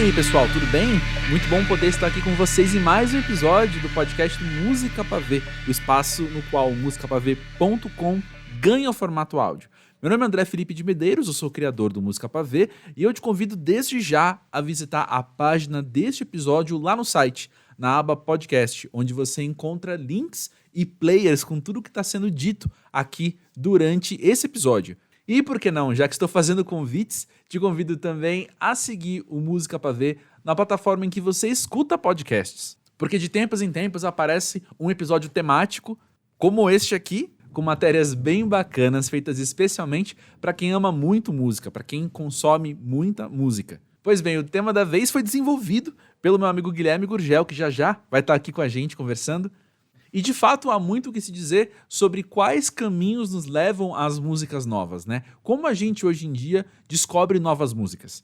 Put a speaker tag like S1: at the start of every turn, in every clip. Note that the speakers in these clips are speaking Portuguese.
S1: aí, pessoal, tudo bem? Muito bom poder estar aqui com vocês em mais um episódio do podcast Música Pra Ver, o espaço no qual musicapavê.com ganha o formato áudio. Meu nome é André Felipe de Medeiros, eu sou o criador do Música Pra Ver e eu te convido desde já a visitar a página deste episódio lá no site, na aba podcast, onde você encontra links e players com tudo que está sendo dito aqui durante esse episódio. E por que não, já que estou fazendo convites, te convido também a seguir o Música Pra Ver na plataforma em que você escuta podcasts. Porque de tempos em tempos aparece um episódio temático, como este aqui, com matérias bem bacanas, feitas especialmente para quem ama muito música, para quem consome muita música. Pois bem, o tema da vez foi desenvolvido pelo meu amigo Guilherme Gurgel, que já vai estar aqui com a gente conversando. E de fato há muito o que se dizer sobre quais caminhos nos levam às músicas novas, né? Como a gente hoje em dia descobre novas músicas.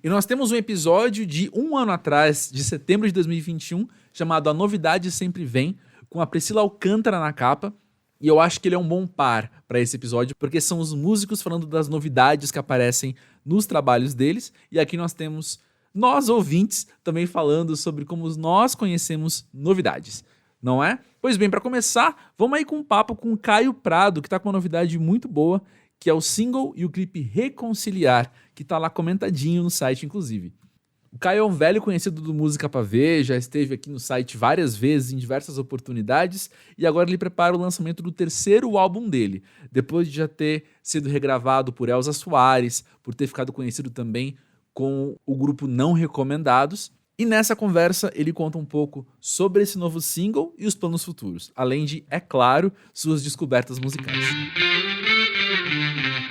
S1: E nós temos um episódio de um ano atrás, de setembro de 2021, chamado A Novidade Sempre Vem, com a Priscila Alcântara na capa. E eu acho que ele é um bom par para esse episódio, porque são os músicos falando das novidades que aparecem nos trabalhos deles. E aqui nós temos nós, ouvintes, também falando sobre como nós conhecemos novidades. Não é? Pois bem, para começar, vamos aí com um papo com o Caio Prado, que está com uma novidade muito boa, que é o single e o clipe Reconciliar, que está lá comentadinho no site, inclusive. O Caio é um velho conhecido do Música Pra Ver, já esteve aqui no site várias vezes, em diversas oportunidades, e agora ele prepara o lançamento do terceiro álbum dele, depois de já ter sido regravado por Elza Soares, por ter ficado conhecido também com o grupo Não Recomendados. E nessa conversa ele conta um pouco sobre esse novo single e os planos futuros, além de, é claro, suas descobertas musicais.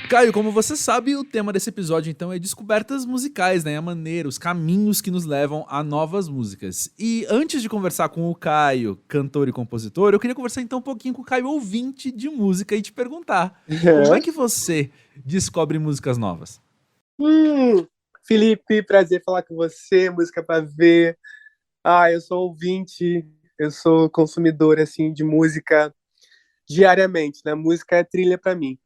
S1: Caio, como você sabe, o tema desse episódio então é descobertas musicais, né? A maneira, os caminhos que nos levam a novas músicas. E antes de conversar com o Caio, cantor e compositor, eu queria conversar então um pouquinho com o Caio, ouvinte de música, e te perguntar, como é que você descobre músicas novas?
S2: Felipe, prazer falar com você, Música Pra Ver. Eu sou ouvinte, eu sou consumidor assim de música diariamente, né? Música é trilha para mim.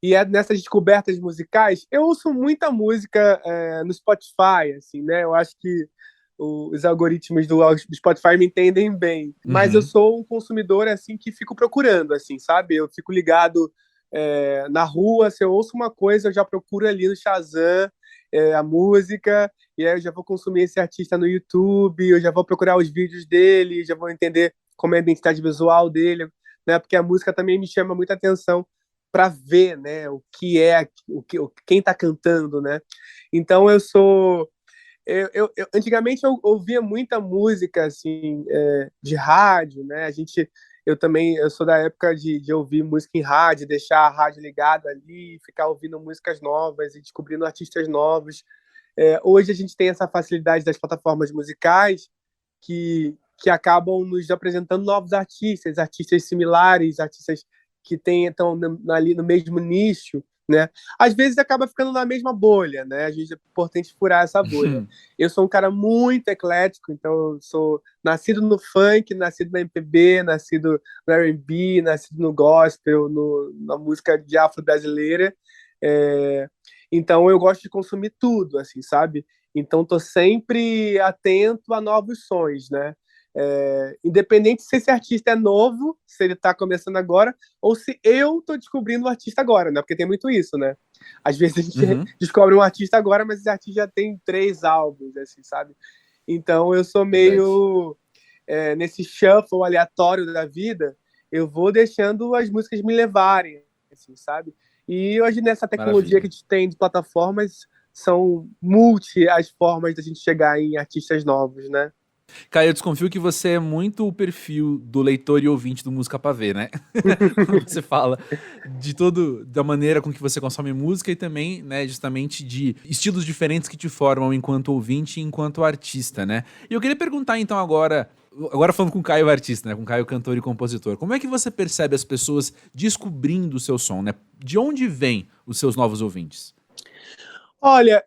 S2: E nessas descobertas musicais, eu ouço muita música no Spotify, assim, né? Eu acho que os algoritmos do Spotify me entendem bem. Mas eu sou um consumidor assim que fico procurando, assim, sabe? Eu fico ligado na rua, se eu ouço uma coisa, eu já procuro ali no Shazam a música, e aí eu já vou consumir esse artista no YouTube, eu já vou procurar os vídeos dele, já vou entender como é a identidade visual dele, né? Porque a música também me chama muita atenção para ver, né, o que é, quem está cantando, né? Então antigamente eu ouvia muita música assim de rádio, né? Eu sou da época de ouvir música em rádio, deixar a rádio ligada ali, ficar ouvindo músicas novas e descobrindo artistas novos. Hoje a gente tem essa facilidade das plataformas musicais que acabam nos apresentando novos artistas similares, artistas que estão ali no mesmo nicho, né? Às vezes acaba ficando na mesma bolha, né? A gente é importante furar essa bolha. Eu sou um cara muito eclético, então eu sou nascido no funk, nascido na MPB, nascido no R&B, nascido no gospel, na música de afro-brasileira. Então eu gosto de consumir tudo, assim, sabe? Então tô sempre atento a novos sons, né? Independente se esse artista é novo, se ele tá começando agora, ou se eu tô descobrindo o artista agora, né? Porque tem muito isso, né? Às vezes a gente descobre um artista agora, mas esse artista já tem 3 álbuns, assim, sabe? Então eu sou meio nesse shuffle aleatório da vida, eu vou deixando as músicas me levarem, assim, sabe? E hoje nessa tecnologia que a gente tem de plataformas, são as formas da gente chegar em artistas novos, né?
S1: Caio, eu desconfio que você é muito o perfil do leitor e ouvinte do Música Pra Ver, né? Quando você fala da maneira com que você consome música e também, né, justamente de estilos diferentes que te formam enquanto ouvinte e enquanto artista, né? E eu queria perguntar então agora falando com o Caio artista, né, com o Caio cantor e compositor, como é que você percebe as pessoas descobrindo o seu som, né? De onde vêm os seus novos ouvintes?
S2: Olha,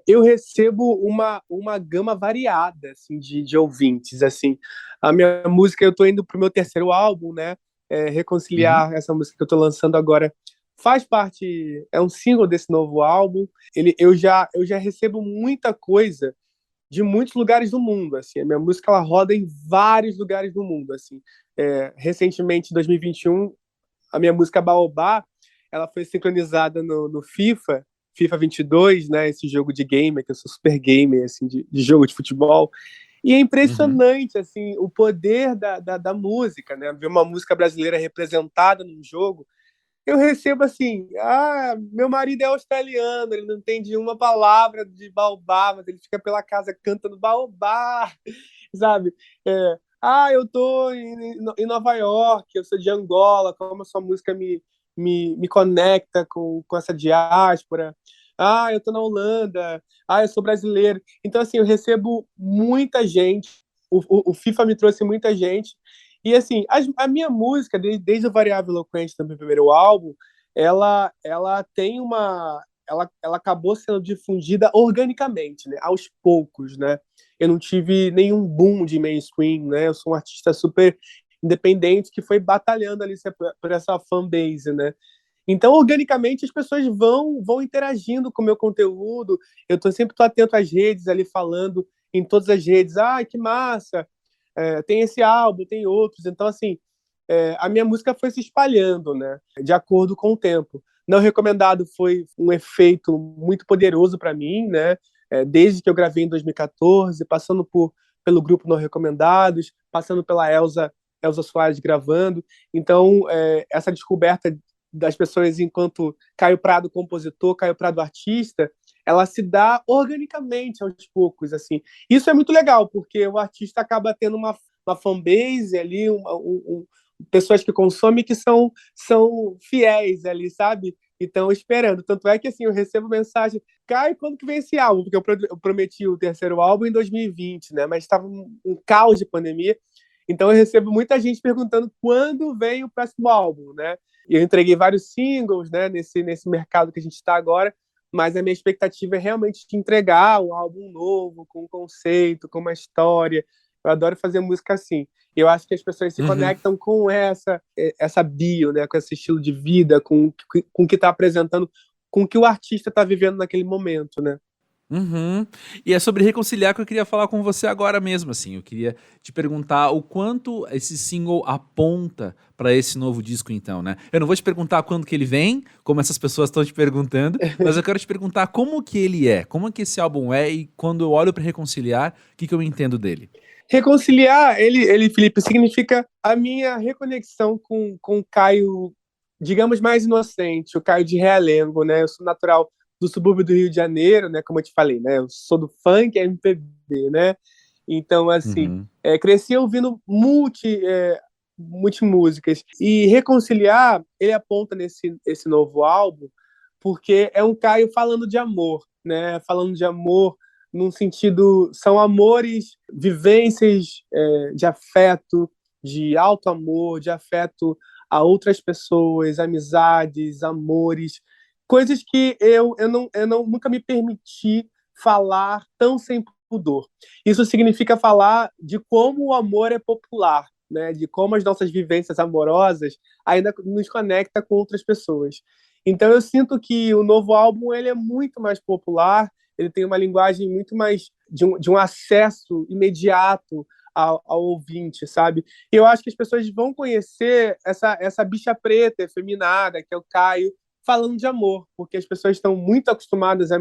S2: eu recebo uma gama variada assim, de ouvintes. Assim. A minha música, eu estou indo para o meu terceiro álbum, né? Reconciliar, essa música que eu estou lançando agora, faz parte, é um single desse novo álbum. Eu já recebo muita coisa de muitos lugares do mundo, assim. A minha música, ela roda em vários lugares do mundo, assim. Recentemente, em 2021, a minha música Baobá, ela foi sincronizada no FIFA 22, né? Esse jogo de gamer, que eu sou super gamer, assim, de jogo de futebol. E é
S1: Uhum.
S2: impressionante, assim, o poder da música, né? Ver uma música brasileira representada num jogo. Eu recebo assim, meu marido é australiano, ele não entende uma palavra de baobá, mas ele fica pela casa cantando baobá, sabe? Eu tô em Nova York, eu sou de Angola, como a sua música me conecta com essa diáspora. Eu tô na Holanda, eu sou brasileiro. Então, assim, eu recebo muita gente, o FIFA me trouxe muita gente, e assim, a minha música, desde o Variável Eloquente, do meu primeiro álbum, ela tem uma. Ela acabou sendo difundida organicamente, né? Aos poucos, né? Eu não tive nenhum boom de mainstream, né? Eu sou um artista super independente que foi batalhando ali por essa fanbase, né? Então, organicamente, as pessoas vão interagindo com o meu conteúdo. Sempre tô atento às redes ali, falando em todas as redes. Que massa! Tem esse álbum, tem outros. Então, assim, a minha música foi se espalhando, né? De acordo com o tempo. Não Recomendado foi um efeito muito poderoso para mim, né? Desde que eu gravei em 2014, passando pelo grupo Não Recomendados, passando pela Elza Soares gravando. Então, essa descoberta das pessoas enquanto Caio Prado compositor, Caio Prado artista, ela se dá organicamente aos poucos, assim. Isso é muito legal, porque o artista acaba tendo uma fanbase ali, pessoas que consomem que são fiéis ali, sabe? E estão esperando. Tanto é que, assim, eu recebo mensagem, Caio, quando que vem esse álbum? Porque eu prometi o terceiro álbum em 2020, né? Mas estava um caos de pandemia. Então eu recebo muita gente perguntando quando vem o próximo álbum, né? E eu entreguei vários singles, né, nesse mercado que a gente está agora, mas a minha expectativa é realmente de entregar um álbum novo, com um conceito, com uma história. Eu adoro fazer música assim. Eu acho que as pessoas se
S1: Uhum.
S2: conectam com essa bio, né, com esse estilo de vida, com o que está apresentando, com o que o artista está vivendo naquele momento, né?
S1: Uhum. E é sobre reconciliar que eu queria falar com você agora mesmo, assim. Eu queria te perguntar o quanto esse single aponta pra esse novo disco, então, né? Eu não vou te perguntar quando que ele vem, como essas pessoas estão te perguntando, mas eu quero te perguntar como que ele é, como que esse álbum é e quando eu olho pra Reconciliar, o que que eu entendo dele?
S2: Reconciliar, Felipe, significa a minha reconexão com o Caio, digamos, mais inocente, o Caio de Realengo, né? Eu sou natural do subúrbio do Rio de Janeiro, né? Como eu te falei, né? Eu sou do funk MPB, né? Então, assim,
S1: Uhum.
S2: cresci ouvindo multimúsicas. E Reconciliar, ele aponta nesse esse novo álbum, porque é um Caio falando de amor, né? Falando de amor num sentido, são amores, vivências de afeto, de alto amor, de afeto a outras pessoas, amizades, amores, coisas que eu nunca me permiti falar tão sem pudor. Isso significa falar de como o amor é popular, né? De como as nossas vivências amorosas ainda nos conecta com outras pessoas. Então eu sinto que o novo álbum ele é muito mais popular, ele tem uma linguagem muito mais de um acesso imediato ao ouvinte, sabe? E eu acho que as pessoas vão conhecer essa bicha preta, efeminada, que é o Caio, falando de amor, porque as pessoas estão muito acostumadas a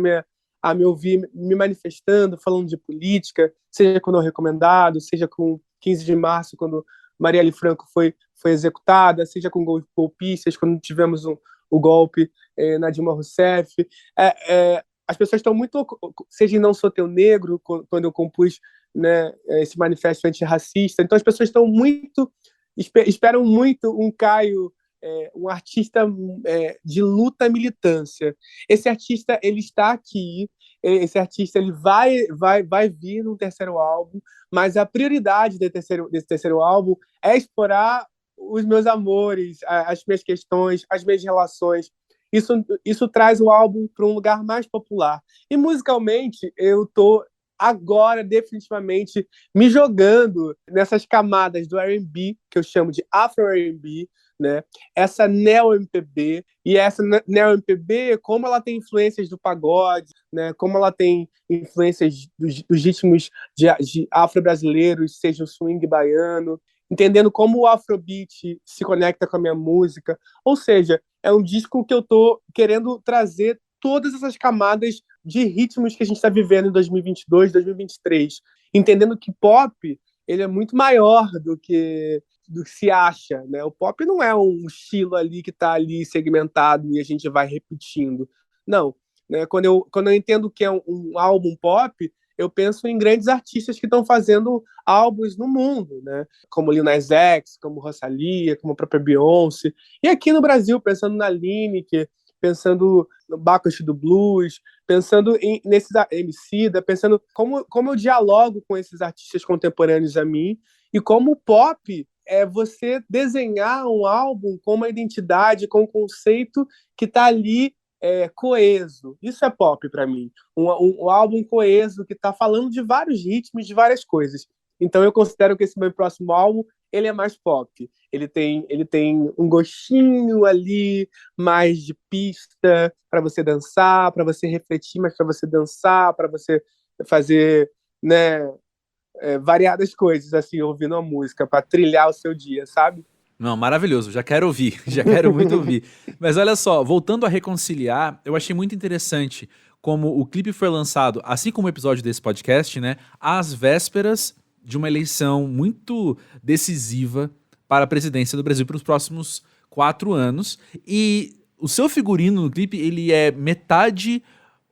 S2: me ouvir me manifestando, falando de política, seja com o Não Recomendado, seja com 15 de março, quando Marielle Franco foi executada, seja com golpistas, quando tivemos o golpe na Dilma Rousseff. As pessoas estão muito. Seja em Não Sou Teu Negro, quando eu compus, né, esse manifesto antirracista. Então as pessoas estão muito. Esperam muito um Caio, um artista de luta e militância. Esse artista ele está aqui, esse artista ele vai vir no terceiro álbum, mas a prioridade desse terceiro álbum é explorar os meus amores, as minhas questões, as minhas relações. Isso traz o álbum para um lugar mais popular. E musicalmente, eu estou agora definitivamente me jogando nessas camadas do R&B, que eu chamo de Afro R&B, né? Essa neo-MPB, e essa neo-MPB, como ela tem influências do pagode, né? Como ela tem influências dos ritmos de afro-brasileiros, seja o swing baiano, entendendo como o afrobeat se conecta com a minha música. Ou seja, é um disco que eu tô querendo trazer todas essas camadas de ritmos que a gente está vivendo em 2022, 2023, entendendo que pop ele é muito maior do que se acha, né? O pop não é um estilo ali que está ali segmentado e a gente vai repetindo. Não, né? Quando eu entendo que é um álbum pop, eu penso em grandes artistas que estão fazendo álbuns no mundo, né? Como Lil Nas X, como Rosalía, como a própria Beyoncé. E aqui no Brasil, pensando na Lineker, pensando no Bacchus do Blues, pensando nesses Emicida, pensando como eu dialogo com esses artistas contemporâneos a mim e como o pop é você desenhar um álbum com uma identidade, com um conceito que está ali coeso. Isso é pop para mim. Um álbum coeso que está falando de vários ritmos, de várias coisas. Então eu considero que esse meu próximo álbum ele é mais pop. Ele tem um gostinho ali mais de pista para você dançar, para você refletir, mas para você dançar, para você fazer, né, variadas coisas assim, ouvindo a música para trilhar o seu dia, sabe?
S1: Não, maravilhoso, já quero ouvir, já quero muito ouvir. Mas olha só, voltando a Reconciliar, eu achei muito interessante como o clipe foi lançado, assim como o episódio desse podcast, né, às vésperas de uma eleição muito decisiva para a presidência do Brasil para os próximos 4 anos. E o seu figurino no clipe, ele é metade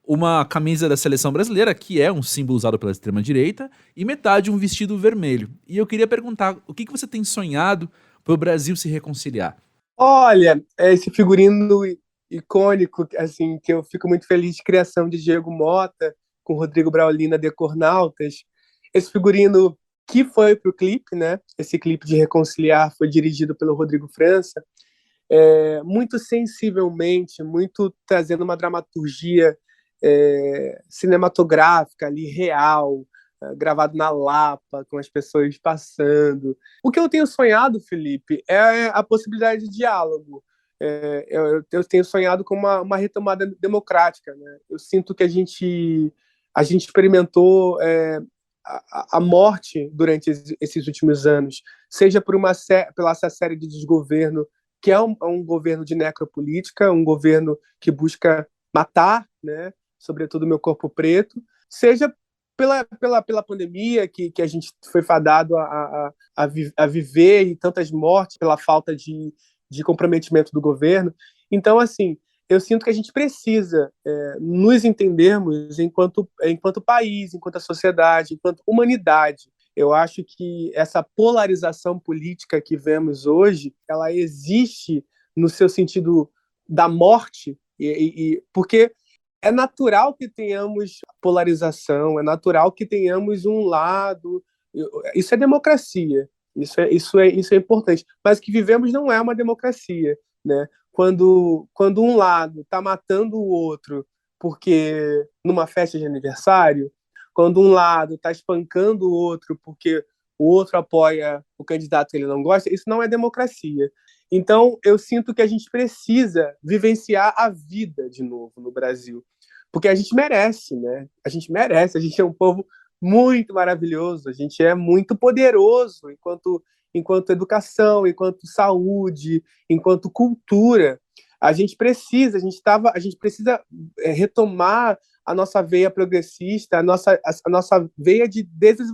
S1: uma camisa da seleção brasileira, que é um símbolo usado pela extrema-direita, e metade um vestido vermelho. E eu queria perguntar, o que você tem sonhado para o Brasil se reconciliar?
S2: Olha, esse figurino icônico, assim, que eu fico muito feliz de criação de Diego Mota, com Rodrigo Braulina, Decornautas. Esse figurino que foi para o clipe, né? Esse clipe de Reconciliar foi dirigido pelo Rodrigo França, muito sensivelmente, muito trazendo uma dramaturgia cinematográfica ali, real, gravado na Lapa, com as pessoas passando. O que eu tenho sonhado, Felipe, é a possibilidade de diálogo. Eu tenho sonhado com uma retomada democrática, né? Eu sinto que a gente experimentou a morte durante esses últimos anos, seja pela essa série de desgoverno, que é um governo de necropolítica, um governo que busca matar, né, sobretudo o meu corpo preto, seja pela pandemia que a gente foi fadado a viver e tantas mortes pela falta de comprometimento do governo. Então, assim, eu sinto que a gente precisa nos entendermos enquanto país, enquanto sociedade, enquanto humanidade. Eu acho que essa polarização política que vemos hoje, ela existe no seu sentido da morte, porque é natural que tenhamos polarização, é natural que tenhamos um lado. Isso é democracia, isso é importante. Mas o que vivemos não é uma democracia, né? Quando um lado está matando o outro porque numa festa de aniversário, quando um lado está espancando o outro porque o outro apoia o candidato que ele não gosta, isso não é democracia. Então, eu sinto que a gente precisa vivenciar a vida de novo no Brasil, porque a gente merece, né? A gente merece, a gente é um povo muito maravilhoso, a gente é muito poderoso enquanto educação, enquanto saúde, enquanto cultura. A gente precisa retomar a nossa veia progressista, a nossa veia de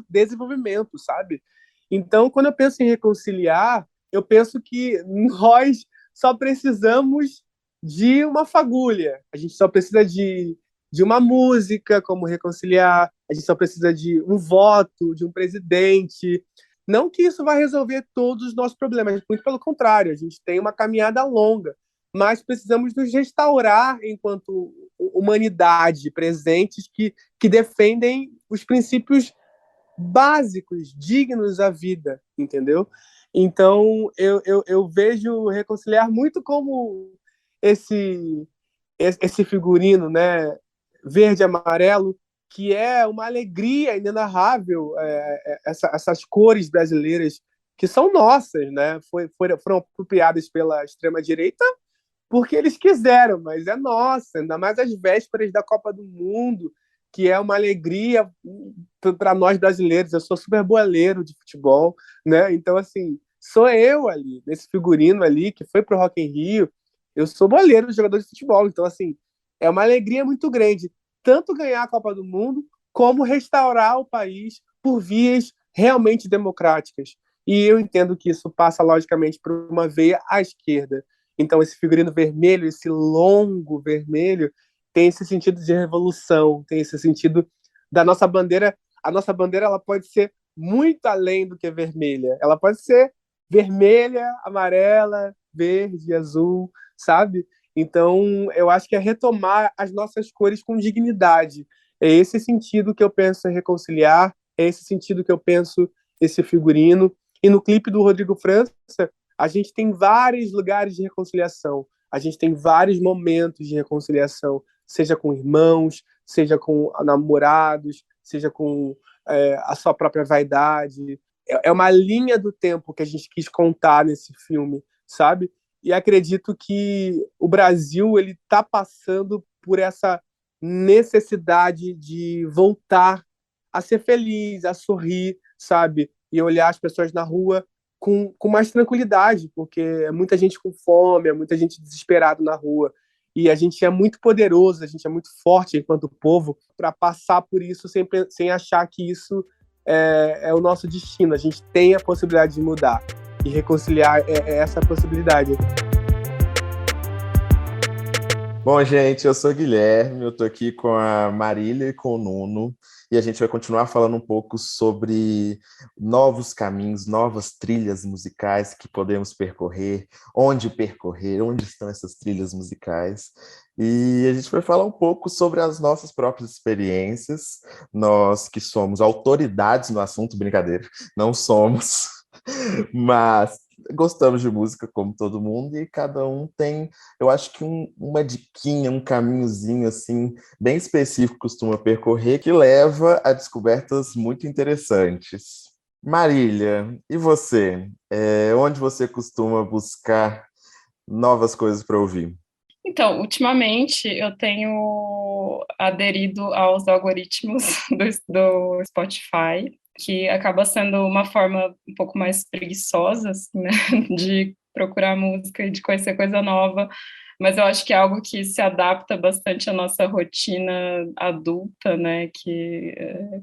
S2: desenvolvimento, sabe? Então, quando eu penso em reconciliar, eu penso que nós só precisamos de uma fagulha, a gente só precisa de uma música, como reconciliar, a gente só precisa de um voto, de um presidente. Não que isso vai resolver todos os nossos problemas, muito pelo contrário, a gente tem uma caminhada longa, mas precisamos nos restaurar enquanto humanidade, presentes que defendem os princípios básicos, dignos à vida, entendeu? Então, eu vejo reconciliar muito como esse figurino, né, verde e amarelo, que é uma alegria inenarrável, essas cores brasileiras que são nossas, né? Foram apropriadas pela extrema-direita porque eles quiseram, mas é nossa, ainda mais às vésperas da Copa do Mundo, que é uma alegria para nós brasileiros. Eu sou super boleiro de futebol, né? Então, assim, sou eu ali, nesse figurino ali, que foi pro Rock in Rio, eu sou boleiro de jogador de futebol. Então, assim, é uma alegria muito grande, tanto ganhar a Copa do Mundo, como restaurar o país por vias realmente democráticas. E eu entendo que isso passa, logicamente, por uma veia à esquerda. Então, esse figurino vermelho, esse longo vermelho, tem esse sentido de revolução, tem esse sentido da nossa bandeira. A nossa bandeira ela pode ser muito além do que vermelha. Ela pode ser vermelha, amarela, verde, azul, sabe? Então, eu acho que é retomar as nossas cores com dignidade. É esse sentido que eu penso em reconciliar, é esse sentido que eu penso esse figurino. E no clipe do Rodrigo França, a gente tem vários lugares de reconciliação, a gente tem vários momentos de reconciliação, seja com irmãos, seja com namorados, seja com a sua própria vaidade. É uma linha do tempo que a gente quis contar nesse filme, sabe? E acredito que o Brasil ele está passando por essa necessidade de voltar a ser feliz, a sorrir, sabe? E olhar as pessoas na rua com mais tranquilidade, porque é muita gente com fome, é muita gente desesperada na rua. E a gente é muito poderoso, a gente é muito forte enquanto povo para passar por isso sem achar que isso é o nosso destino. A gente tem a possibilidade de mudar. E reconciliar é essa possibilidade.
S3: Bom, gente, eu sou o Guilherme, eu tô aqui com a Marília e com o Nuno, e a gente vai continuar falando um pouco sobre novos caminhos, novas trilhas musicais que podemos percorrer, onde estão essas trilhas musicais. E a gente vai falar um pouco sobre as nossas próprias experiências, nós que somos autoridades no assunto, brincadeira, não somos, mas gostamos de música como todo mundo e cada um tem, eu acho que uma diquinha, um caminhozinho assim, bem específico costuma percorrer que leva a descobertas muito interessantes. Marília, e você? Onde você costuma buscar novas coisas para ouvir?
S4: Então, ultimamente eu tenho aderido aos algoritmos do Spotify, que acaba sendo uma forma um pouco mais preguiçosa, assim, né, de procurar música e de conhecer coisa nova, mas eu acho que é algo que se adapta bastante à nossa rotina adulta, né, que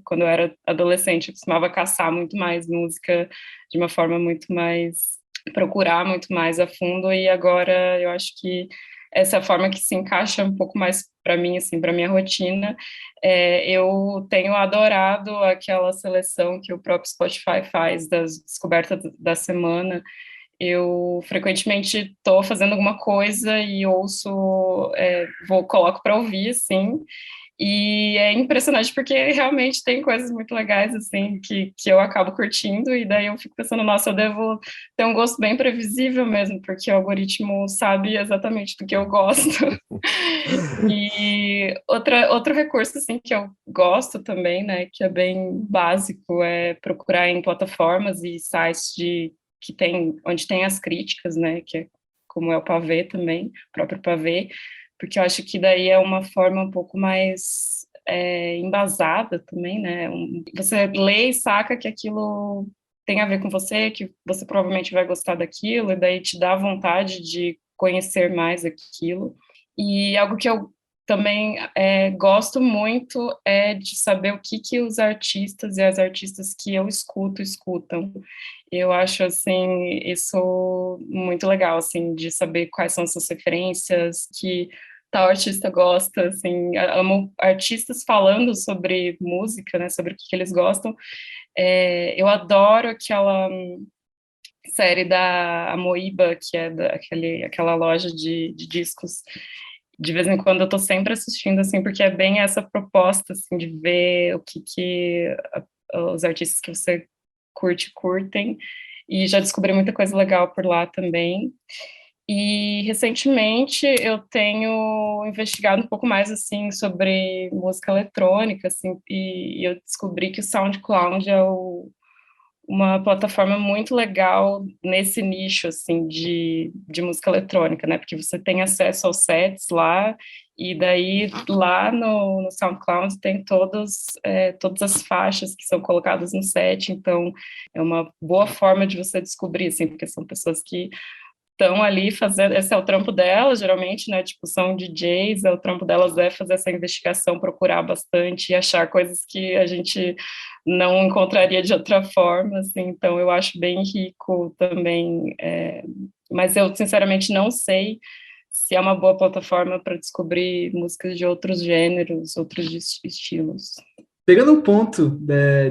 S4: quando eu era adolescente eu costumava caçar muito mais música de uma forma muito mais, procurar muito mais a fundo, e agora eu acho que essa forma que se encaixa um pouco mais para mim, assim, para minha rotina. Eu tenho adorado aquela seleção que o próprio Spotify faz das descobertas da semana. Eu frequentemente estou fazendo alguma coisa e ouço, coloco para ouvir, assim, e é impressionante porque realmente tem coisas muito legais, assim, que eu acabo curtindo, e daí eu fico pensando, nossa, eu devo ter um gosto bem previsível mesmo, porque o algoritmo sabe exatamente do que eu gosto. E outro recurso, assim, que eu gosto também, né, que é bem básico, é procurar em plataformas e sites onde tem as críticas, né, que é como é o Pavê também, o próprio Pavê, porque eu acho que daí é uma forma um pouco mais embasada também, né? Você lê e saca que aquilo tem a ver com você, que você provavelmente vai gostar daquilo, e daí te dá vontade de conhecer mais aquilo. E algo que eu também gosto muito é de saber o que os artistas e as artistas que eu escutam. Eu acho, assim, isso muito legal, assim, de saber quais são as suas referências, que tal artista gosta, assim, amo artistas falando sobre música, né, sobre o que eles gostam. Eu adoro aquela série da Amoeba, que é aquela loja de discos. De vez em quando eu tô sempre assistindo, assim, porque é bem essa proposta, assim, de ver o que os artistas que você curtem, e já descobri muita coisa legal por lá também. E recentemente eu tenho investigado um pouco mais, assim, sobre música eletrônica, assim, e eu descobri que o SoundCloud é uma plataforma muito legal nesse nicho, assim, de música eletrônica, né? Porque você tem acesso aos sets lá, e daí lá no SoundCloud tem todas as faixas que são colocadas no set, então é uma boa forma de você descobrir, assim, porque são pessoas que estão ali fazendo, esse é o trampo delas, geralmente, né, tipo, são DJs, o trampo delas é fazer essa investigação, procurar bastante e achar coisas que a gente não encontraria de outra forma, assim, então eu acho bem rico também, mas eu, sinceramente, não sei se é uma boa plataforma para descobrir músicas de outros gêneros, outros estilos.
S5: Pegando o ponto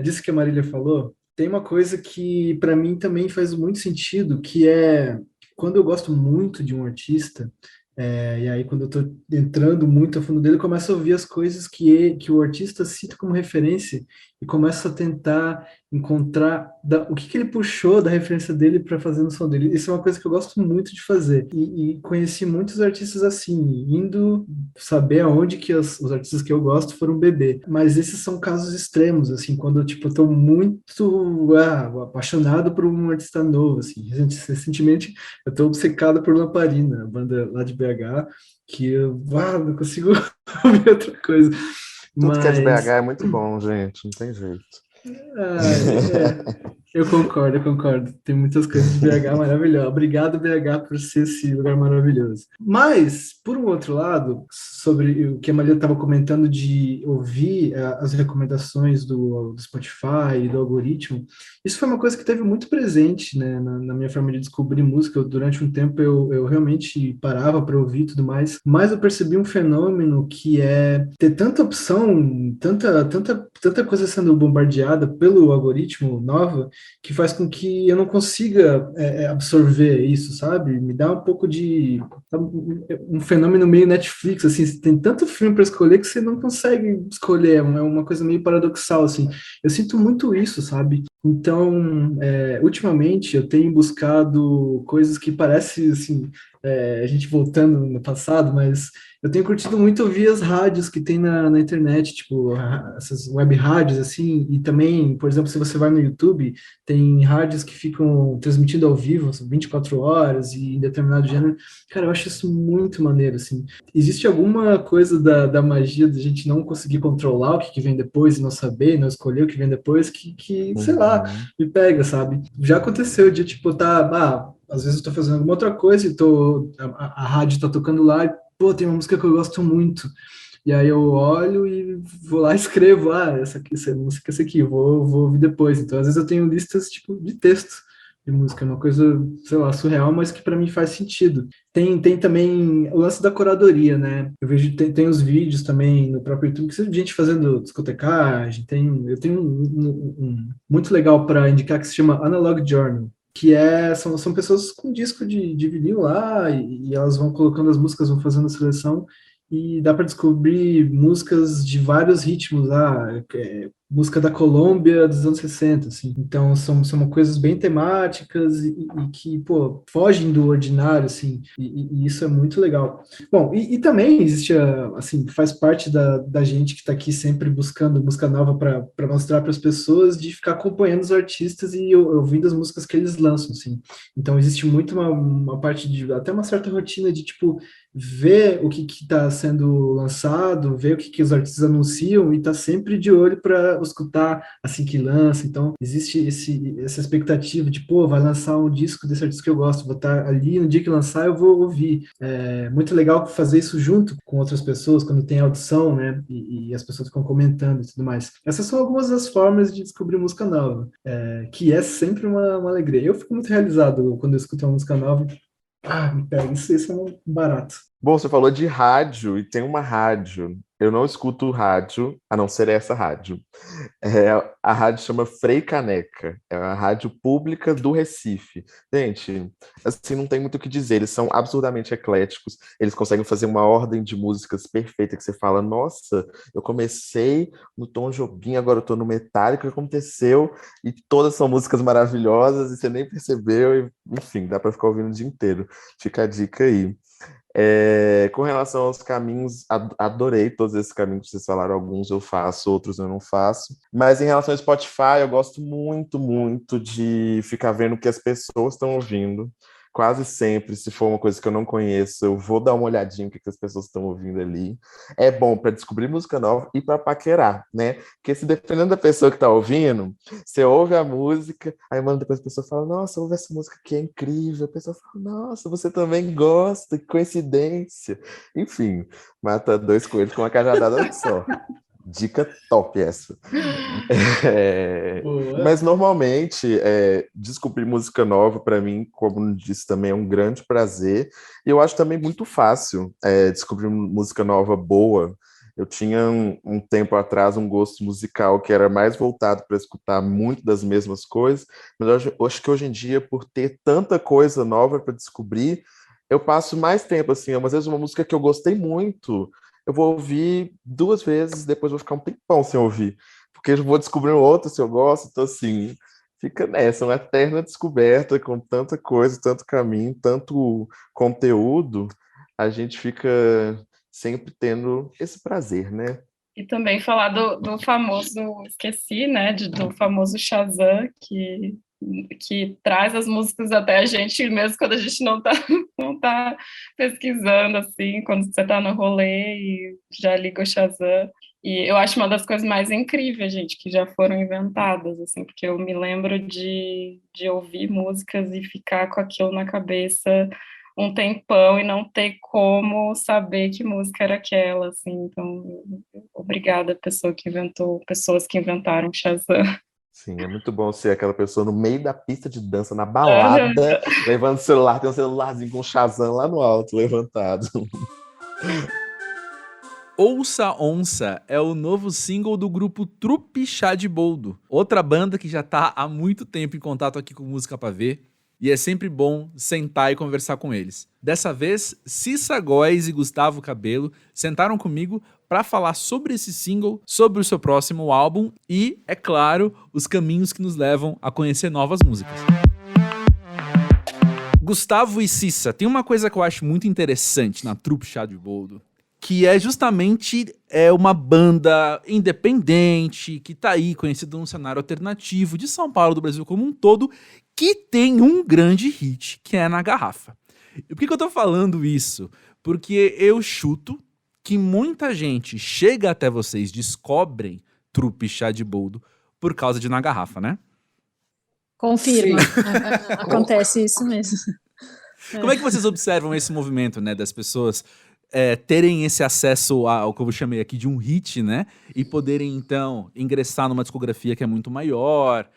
S5: disso que a Marília falou, tem uma coisa que para mim também faz muito sentido, que é quando eu gosto muito de um artista, e aí quando eu estou entrando muito a fundo dele, eu começo a ouvir as coisas que o artista cita como referência e começo a tentar encontrar o que ele puxou da referência dele para fazer no som dele. Isso é uma coisa que eu gosto muito de fazer. E conheci muitos artistas assim, indo saber aonde que os artistas que eu gosto foram beber. Mas esses são casos extremos, assim, quando eu, tipo, estou muito apaixonado por um artista novo, assim. Recentemente, eu estou obcecado por Lamparina, a banda lá de BH, que eu não consigo ouvir outra coisa.
S3: Tudo que é de BH é muito bom, gente, não tem jeito.
S5: Eu concordo. Tem muitas coisas de BH maravilhosas. Obrigado, BH, por ser esse lugar maravilhoso. Mas, por um outro lado, sobre o que a Maria estava comentando de ouvir as recomendações do Spotify e do algoritmo, isso foi uma coisa que teve muito presente, né, na minha forma de descobrir música. Durante um tempo eu realmente parava para ouvir e tudo mais, mas eu percebi um fenômeno que é ter tanta opção, tanta coisa sendo bombardeada pelo algoritmo nova, que faz com que eu não consiga absorver isso, sabe? Me dá um pouco de um fenômeno meio Netflix, assim, você tem tanto filme para escolher que você não consegue escolher, é uma coisa meio paradoxal, assim. Eu sinto muito isso, sabe? Então, ultimamente eu tenho buscado coisas que parecem, assim, a gente voltando no passado, mas eu tenho curtido muito ouvir as rádios que tem na internet, tipo, essas web rádios, assim, e também, por exemplo, se você vai no YouTube, tem rádios que ficam transmitindo ao vivo, 24 horas e em determinado gênero. Cara, eu acho isso muito maneiro, assim. Existe alguma coisa da magia de a gente não conseguir controlar o que vem depois e não saber, não escolher o que vem depois, que sei lá, me pega, sabe? Já aconteceu de, tipo, às vezes eu tô fazendo alguma outra coisa e a rádio tá tocando lá e, pô, tem uma música que eu gosto muito. E aí eu olho e vou lá e escrevo, essa música, essa aqui, vou ouvir depois. Então, às vezes eu tenho listas, tipo, de texto de música, uma coisa, sei lá, surreal, mas que para mim faz sentido. Tem também o lance da curadoria, né? Eu vejo, tem os vídeos também no próprio YouTube, que tem gente fazendo discotecagem, eu tenho um muito legal para indicar que se chama Analog Journal, que são pessoas com disco de vinil lá, e elas vão colocando as músicas, vão fazendo a seleção, e dá para descobrir músicas de vários ritmos lá, música da Colômbia dos anos 60, assim. Então, são coisas bem temáticas e que, pô, fogem do ordinário, assim, e isso é muito legal. Bom, e também existe, assim, faz parte da gente que está aqui sempre buscando música nova para mostrar para as pessoas, de ficar acompanhando os artistas e ouvindo as músicas que eles lançam, assim. Então, existe muito uma parte de, até uma certa rotina de, tipo, ver o que está sendo lançado, ver o que os artistas anunciam e tá sempre de olho para escutar assim que lança. Então, existe essa expectativa de, pô, vai lançar um disco desse artista que eu gosto, vou estar ali no dia que lançar, eu vou ouvir. É muito legal fazer isso junto com outras pessoas, quando tem audição, né, e as pessoas ficam comentando e tudo mais. Essas são algumas das formas de descobrir música nova, que é sempre uma alegria. Eu fico muito realizado quando eu escuto uma música nova. Me pega, isso é um barato.
S3: Bom, você falou de rádio, e tem uma rádio. Eu não escuto rádio, a não ser essa rádio. A rádio chama Frei Caneca. É a rádio pública do Recife. Gente, assim, não tem muito o que dizer. Eles são absurdamente ecléticos. Eles conseguem fazer uma ordem de músicas perfeita que você fala, nossa, eu comecei no Tom Jobim, agora eu tô no Metallica, o que aconteceu? E todas são músicas maravilhosas e você nem percebeu. Enfim, dá para ficar ouvindo o dia inteiro. Fica a dica aí. Com relação aos caminhos, adorei todos esses caminhos que vocês falaram. Alguns eu faço, outros eu não faço. Mas em relação ao Spotify, eu gosto muito, muito de ficar vendo o que as pessoas estão ouvindo. Quase sempre, se for uma coisa que eu não conheço, eu vou dar uma olhadinha no que as pessoas estão ouvindo ali. É bom para descobrir música nova e para paquerar, né? Porque se dependendo da pessoa que está ouvindo, você ouve a música, aí manda depois a pessoa fala, nossa, ouve essa música que é incrível. A pessoa fala, nossa, você também gosta, que coincidência. Enfim, mata dois coelhos com uma cajadada só. Dica top essa. Mas normalmente descobrir música nova para mim, como disse, também é um grande prazer. E eu acho também muito fácil descobrir música nova boa. Eu tinha um tempo atrás um gosto musical que era mais voltado para escutar muito das mesmas coisas, mas eu acho que hoje em dia, por ter tanta coisa nova para descobrir, eu passo mais tempo assim. Às vezes uma música que eu gostei muito, eu vou ouvir 2 vezes, depois vou ficar um tempão sem ouvir, porque eu vou descobrindo outra se eu gosto, então assim, fica nessa, uma eterna descoberta com tanta coisa, tanto caminho, tanto conteúdo, a gente fica sempre tendo esse prazer, né?
S4: E também falar do famoso, esqueci, né, do famoso Shazam, que traz as músicas até a gente, mesmo quando a gente não tá pesquisando, assim, quando você tá no rolê e já liga o Shazam. E eu acho uma das coisas mais incríveis, gente, que já foram inventadas, assim, porque eu me lembro de ouvir músicas e ficar com aquilo na cabeça um tempão e não ter como saber que música era aquela, assim. Então, obrigada pessoas que inventaram Shazam.
S3: Sim, é muito bom ser aquela pessoa no meio da pista de dança, na balada, levando o celular, tem um celularzinho com Shazam lá no alto, levantado.
S1: Ouça Onça é o novo single do grupo Trupe Chá de Boldo, outra banda que já tá há muito tempo em contato aqui com Música Pra Ver, e é sempre bom sentar e conversar com eles. Dessa vez, Cissa Góes e Gustavo Cabelo sentaram comigo para falar sobre esse single, sobre o seu próximo álbum e, é claro, os caminhos que nos levam a conhecer novas músicas. Gustavo e Cissa, tem uma coisa que eu acho muito interessante na Trupe Chá de Boldo, que é justamente uma banda independente, que tá aí conhecida no cenário alternativo de São Paulo, do Brasil como um todo, que tem um grande hit, que é Na Garrafa. E por que eu tô falando isso? Porque eu chuto que muita gente chega até vocês, descobrem Trupe Chá de Boldo por causa de Na Garrafa, né?
S6: Confirma. Acontece isso mesmo.
S1: Como é que vocês observam esse movimento, né, das pessoas terem esse acesso ao que eu chamei aqui de um hit, né? E poderem, então, ingressar numa discografia que é muito maior?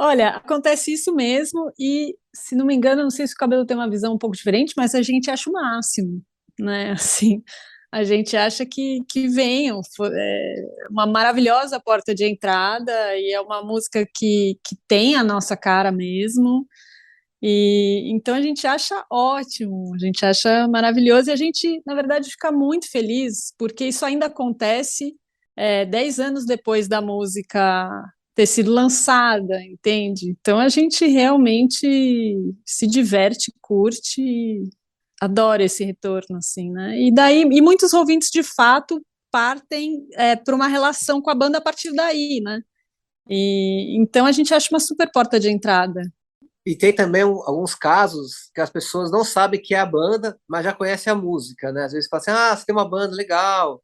S6: Olha, acontece isso mesmo e, se não me engano, não sei se o Cabelo tem uma visão um pouco diferente, mas a gente acha o máximo, né? Assim, a gente acha que venham, uma maravilhosa porta de entrada e é uma música que tem a nossa cara mesmo. E então a gente acha ótimo, a gente acha maravilhoso e a gente, na verdade, fica muito feliz porque isso ainda acontece 10 anos depois da música ter sido lançada, entende? Então a gente realmente se diverte, curte e adora esse retorno, assim, né? E muitos ouvintes, de fato, partem para uma relação com a banda a partir daí, né? E então a gente acha uma super porta de entrada.
S2: E tem também alguns casos que as pessoas não sabem que é a banda, mas já conhecem a música, né? Às vezes fala assim, você tem uma banda legal,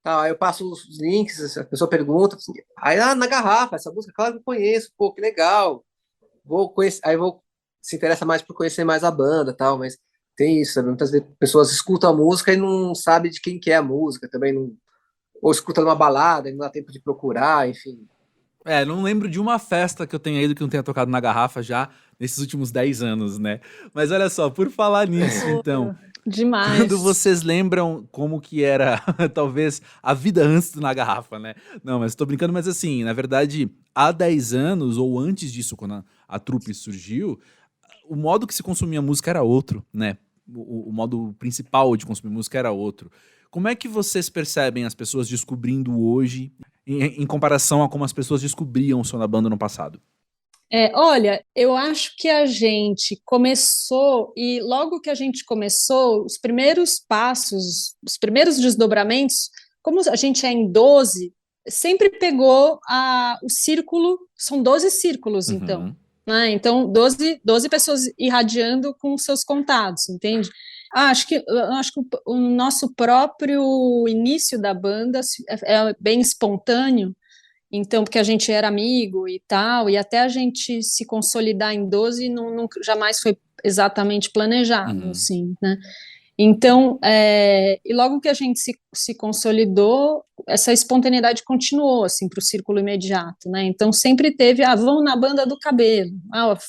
S2: tá, aí eu passo os links, a pessoa pergunta, assim, aí Na Garrafa, essa música, claro que eu conheço, pô, que legal, vou conhecer, aí vou se interessa mais por conhecer mais a banda, tal, mas tem isso, sabe? Muitas vezes pessoas escutam a música e não sabem de quem que é a música, também não, ou escuta numa balada e não dá tempo de procurar, enfim.
S1: Não lembro de uma festa que eu tenha ido que não tenha tocado Na Garrafa já nesses últimos 10 anos, né? Mas olha só, por falar nisso, então...
S6: Demais.
S1: Quando vocês lembram como que era, talvez, a vida antes do Na Garrafa, né? Não, mas tô brincando, mas assim, na verdade, há 10 anos, ou antes disso, quando a Trupe surgiu, o modo que se consumia música era outro, né? O modo principal de consumir música era outro. Como é que vocês percebem as pessoas descobrindo hoje, em comparação a como as pessoas descobriam o som da banda no passado?
S6: Olha, eu acho que a gente começou, e logo que a gente começou, os primeiros passos, os primeiros desdobramentos, como a gente é em 12, sempre pegou o círculo, são 12 círculos, então.
S1: Uhum.
S6: Né? Então, 12 pessoas irradiando com seus contatos, entende? Acho que o nosso próprio início da banda é bem espontâneo, então, porque a gente era amigo e tal, e até a gente se consolidar em 12 jamais foi exatamente planejado,
S1: Uhum.
S6: assim, né? Então, e logo que a gente se consolidou, essa espontaneidade continuou, assim, para o círculo imediato, né? Então, sempre teve, vamos na banda do cabelo,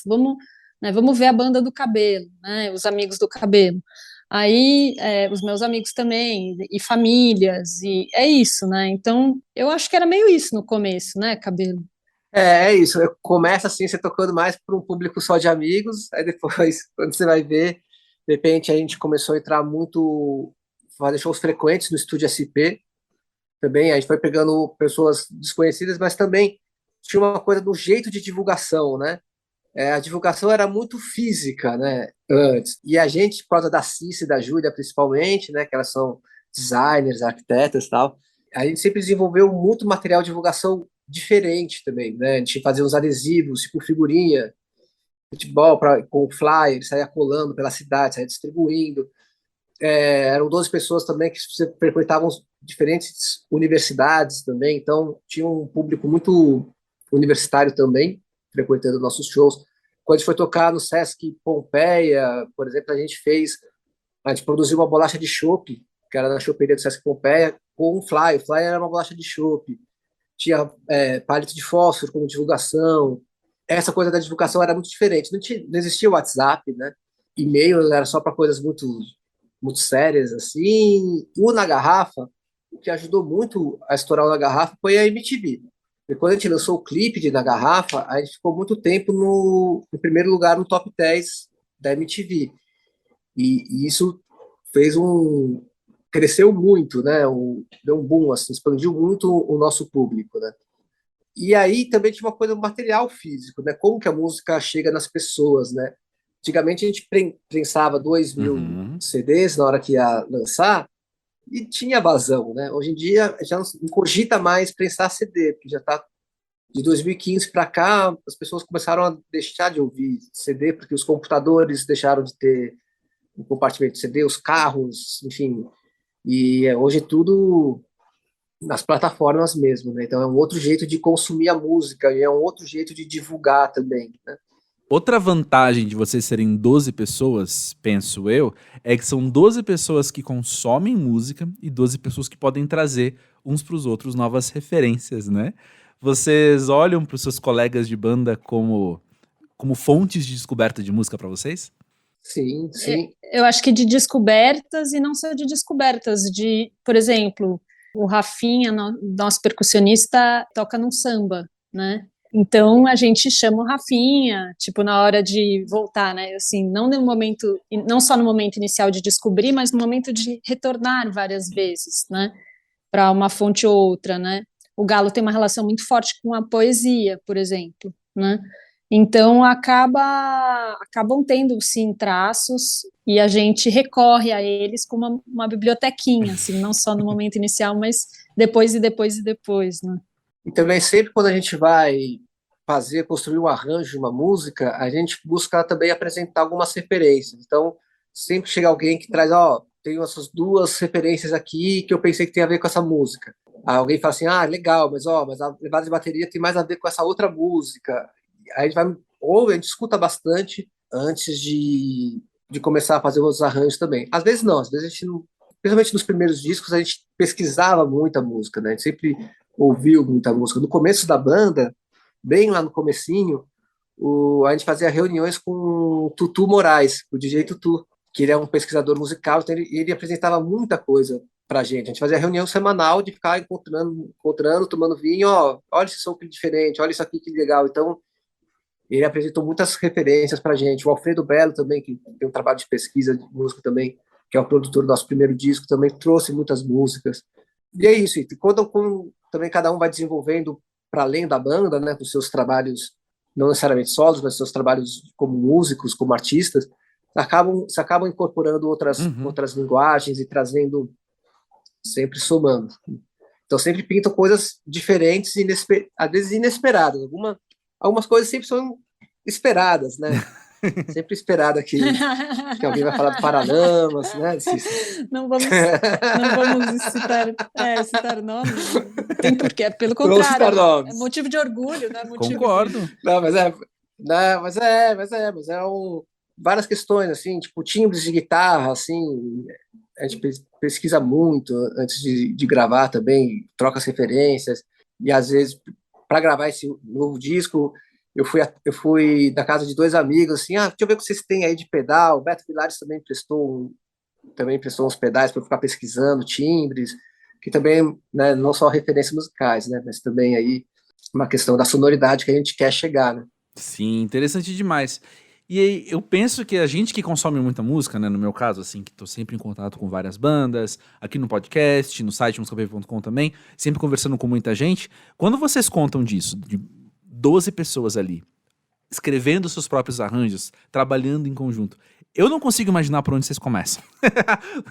S6: vamos, né, vamos ver a banda do cabelo, né? Os amigos do cabelo. Aí, os meus amigos também, e famílias, e é isso, né? Então, eu acho que era meio isso no começo, né, Cabelo?
S2: É isso. Começa assim, você tocando mais para um público só de amigos, aí depois, quando você vai ver, de repente a gente começou a entrar muito, fazer shows frequentes no Estúdio SP também. A gente foi pegando pessoas desconhecidas, mas também tinha uma coisa do jeito de divulgação, né? A divulgação era muito física, né, antes. E a gente, por causa da Cici e da Júlia, principalmente, né, que elas são designers, arquitetas e tal, a gente sempre desenvolveu muito material de divulgação diferente também, né? A gente fazia uns adesivos, tipo figurinha, futebol com flyer, saía colando pela cidade, saía distribuindo. Eram 12 pessoas também que frequentavam diferentes universidades também, então tinha um público muito universitário também, frequentando nossos shows. Quando a gente foi tocar no Sesc Pompeia, por exemplo, a gente produziu uma bolacha de chopp, que era na choperia do Sesc Pompeia, com um flyer. O flyer era uma bolacha de chopp. Tinha palito de fósforo como divulgação. Essa coisa da divulgação era muito diferente. Não existia o WhatsApp, né? E-mail era só para coisas muito, muito sérias, assim. O Na Garrafa, o que ajudou muito a estourar o Na Garrafa foi a MTV. E quando a gente lançou o clipe de Na Garrafa, a gente ficou muito tempo no primeiro lugar no top 10 da MTV. E isso fez cresceu muito, né? Deu um boom, assim, expandiu muito o nosso público, né? E aí também tinha uma coisa material físico, né? Como que a música chega nas pessoas, né? Antigamente a gente prensava 2.000
S1: Uhum.
S2: CDs na hora que ia lançar e tinha vazão, né? Hoje em dia já não cogita mais prensar CD, porque já está de 2015 para cá, as pessoas começaram a deixar de ouvir CD, porque os computadores deixaram de ter um compartimento de CD, os carros, enfim. E hoje é tudo nas plataformas mesmo, né? Então é um outro jeito de consumir a música e é um outro jeito de divulgar também, né?
S1: Outra vantagem de vocês serem 12 pessoas, penso eu, é que são 12 pessoas que consomem música e 12 pessoas que podem trazer uns para os outros novas referências, né? Vocês olham para os seus colegas de banda como fontes de descoberta de música para vocês?
S2: Sim, sim.
S6: Eu acho que de descobertas e não só de descobertas, por exemplo, o Rafinha, nosso percussionista, toca num samba, né? Então a gente chama o Rafinha, tipo, na hora de voltar, né? Assim, não só no momento inicial de descobrir, mas no momento de retornar várias vezes, né? Para uma fonte ou outra, né? O Galo tem uma relação muito forte com a poesia, por exemplo, né? Então acabam tendo sim traços e a gente recorre a eles como uma bibliotequinha, assim, não só no momento inicial, mas depois e depois e depois, né?
S2: E também sempre quando a gente vai construir um arranjo de uma música, a gente busca também apresentar algumas referências. Então, sempre chega alguém que traz, tenho essas duas referências aqui que eu pensei que tem a ver com essa música. Aí alguém fala assim, legal, mas a levada de bateria tem mais a ver com essa outra música. Aí a gente escuta bastante antes de começar a fazer os arranjos também. Às vezes não, às vezes a gente não, principalmente nos primeiros discos, a gente pesquisava muita música, né? A gente sempre ouviu muita música. No começo da banda, bem lá no comecinho, a gente fazia reuniões com o Tutu Moraes, o DJ Tutu, que ele é um pesquisador musical, então ele apresentava muita coisa pra gente. A gente fazia reunião semanal de ficar encontrando, tomando vinho, olha esse som que diferente, olha isso aqui que legal. Então, ele apresentou muitas referências pra gente. O Alfredo Belo também, que tem um trabalho de pesquisa de música também, que é o produtor do nosso primeiro disco, também trouxe muitas músicas. E é isso, quando também cada um vai desenvolvendo para além da banda, né, dos seus trabalhos não necessariamente solos, mas seus trabalhos como músicos, como artistas, acabam incorporando outras linguagens e trazendo, sempre somando. Então sempre pintam coisas diferentes, às vezes inesperadas. Algumas coisas sempre são esperadas, né? Sempre esperada que alguém vai falar do Paralamas, né?
S6: Não vamos citar nomes. Tem porquê, pelo contrário, é motivo de orgulho, né?
S1: Concordo.
S2: Não, mas é várias questões, assim, tipo timbres de guitarra, assim, a gente pesquisa muito antes de gravar também, troca as referências, e às vezes, para gravar esse novo disco, eu fui na casa de 2 amigos, assim, deixa eu ver o que vocês têm aí de pedal. O Beto Vilares também prestou uns pedais para eu ficar pesquisando, timbres, que também, né, não só referências musicais, né, mas também aí uma questão da sonoridade que a gente quer chegar, né?
S1: Sim, interessante demais. E aí, eu penso que a gente que consome muita música, né, no meu caso, assim, que tô sempre em contato com várias bandas, aqui no podcast, no site musicapv.com também, sempre conversando com muita gente, quando vocês contam disso, de 12 pessoas ali, escrevendo seus próprios arranjos, trabalhando em conjunto, eu não consigo imaginar por onde vocês começam.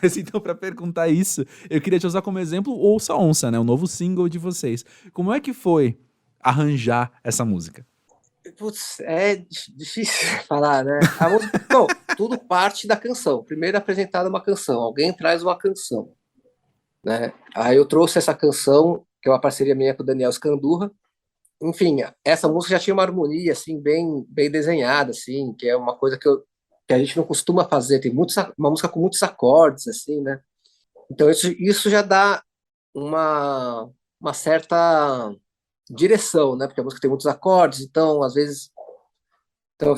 S1: Mas então, para perguntar isso, eu queria te usar como exemplo Ouça Onça, né, o novo single de vocês. Como é que foi arranjar essa música?
S2: Putz, é difícil falar, né? A música, bom, tudo parte da canção. Primeiro é apresentada uma canção, alguém traz uma canção, né? Aí eu trouxe essa canção, que é uma parceria minha com o Daniel Scandurra. Enfim, essa música já tinha uma harmonia assim bem desenhada, assim, que é uma coisa que a gente não costuma fazer. Tem uma música com muitos acordes, assim, né? Então isso já dá uma certa direção, né? Porque a música tem muitos acordes, então às vezes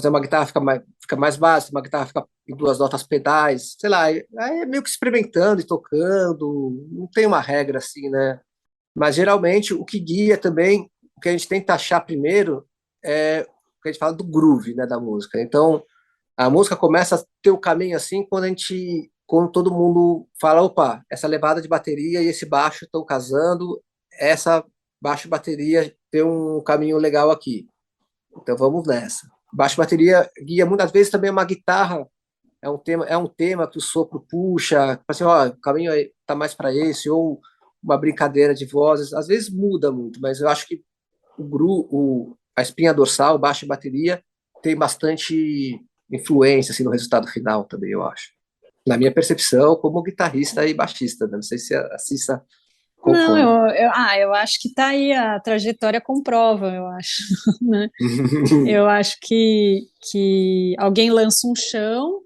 S2: uma guitarra fica mais básica, uma guitarra fica em 2 notas pedais, sei lá, aí é meio que experimentando e tocando, não tem uma regra assim, né? Mas geralmente o que guia também, o que a gente tenta achar primeiro é o que a gente fala do groove, né, da música. Então a música começa a ter o caminho assim quando todo mundo fala, opa, essa levada de bateria e esse baixo estão casando, essa baixo e bateria tem um caminho legal aqui. Então vamos nessa. Baixo e bateria guia muitas vezes também uma guitarra, é um tema que o sopro puxa, assim, ó, o caminho está mais para esse, ou uma brincadeira de vozes, às vezes muda muito, mas eu acho que a espinha dorsal, baixo e bateria, tem bastante influência assim, no resultado final também, eu acho. Na minha percepção, como guitarrista e baixista, né? Não sei se a Cissa concorda.
S6: Não, eu acho que tá aí, a trajetória comprova, eu acho, né? Eu acho que alguém lança um chão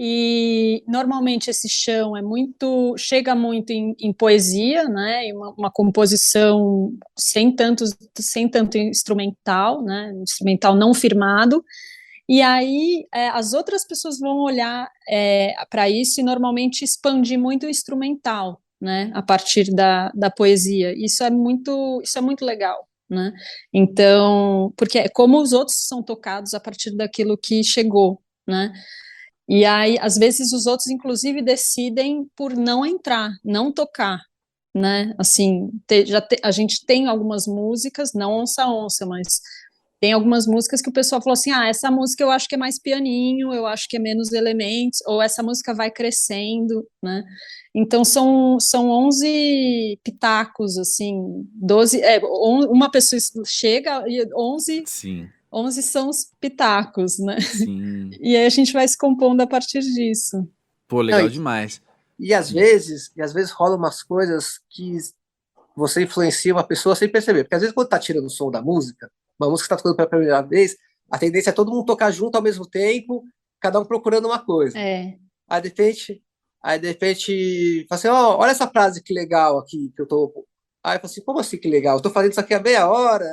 S6: e normalmente esse chão chega muito em poesia, né? Em uma composição sem tanto instrumental, né? Instrumental não firmado. E aí as outras pessoas vão olhar para isso e normalmente expandir muito o instrumental, né? A partir da poesia. Isso é muito legal, né? Então, porque é como os outros são tocados a partir daquilo que chegou, né? E aí, às vezes, os outros, inclusive, decidem por não entrar, não tocar, né? Assim, a gente tem algumas músicas, não Onça Onça, mas tem algumas músicas que o pessoal falou assim, essa música eu acho que é mais pianinho, eu acho que é menos elementos, ou essa música vai crescendo, né? Então são 11 pitacos, assim, 12, uma pessoa chega e 11...
S1: Sim.
S6: 11 são os pitacos, né?
S1: Sim.
S6: E aí a gente vai se compondo a partir disso.
S1: Pô, legal demais.
S2: E às vezes rolam umas coisas que você influencia uma pessoa sem perceber. Porque às vezes quando tá tirando o som da música, uma música que tá tocando pela primeira vez, a tendência é todo mundo tocar junto ao mesmo tempo, cada um procurando uma coisa. Aí de repente fala assim, olha essa frase que legal aqui, que eu tô... Aí eu falo assim, como assim que legal? Eu tô fazendo isso aqui há meia hora.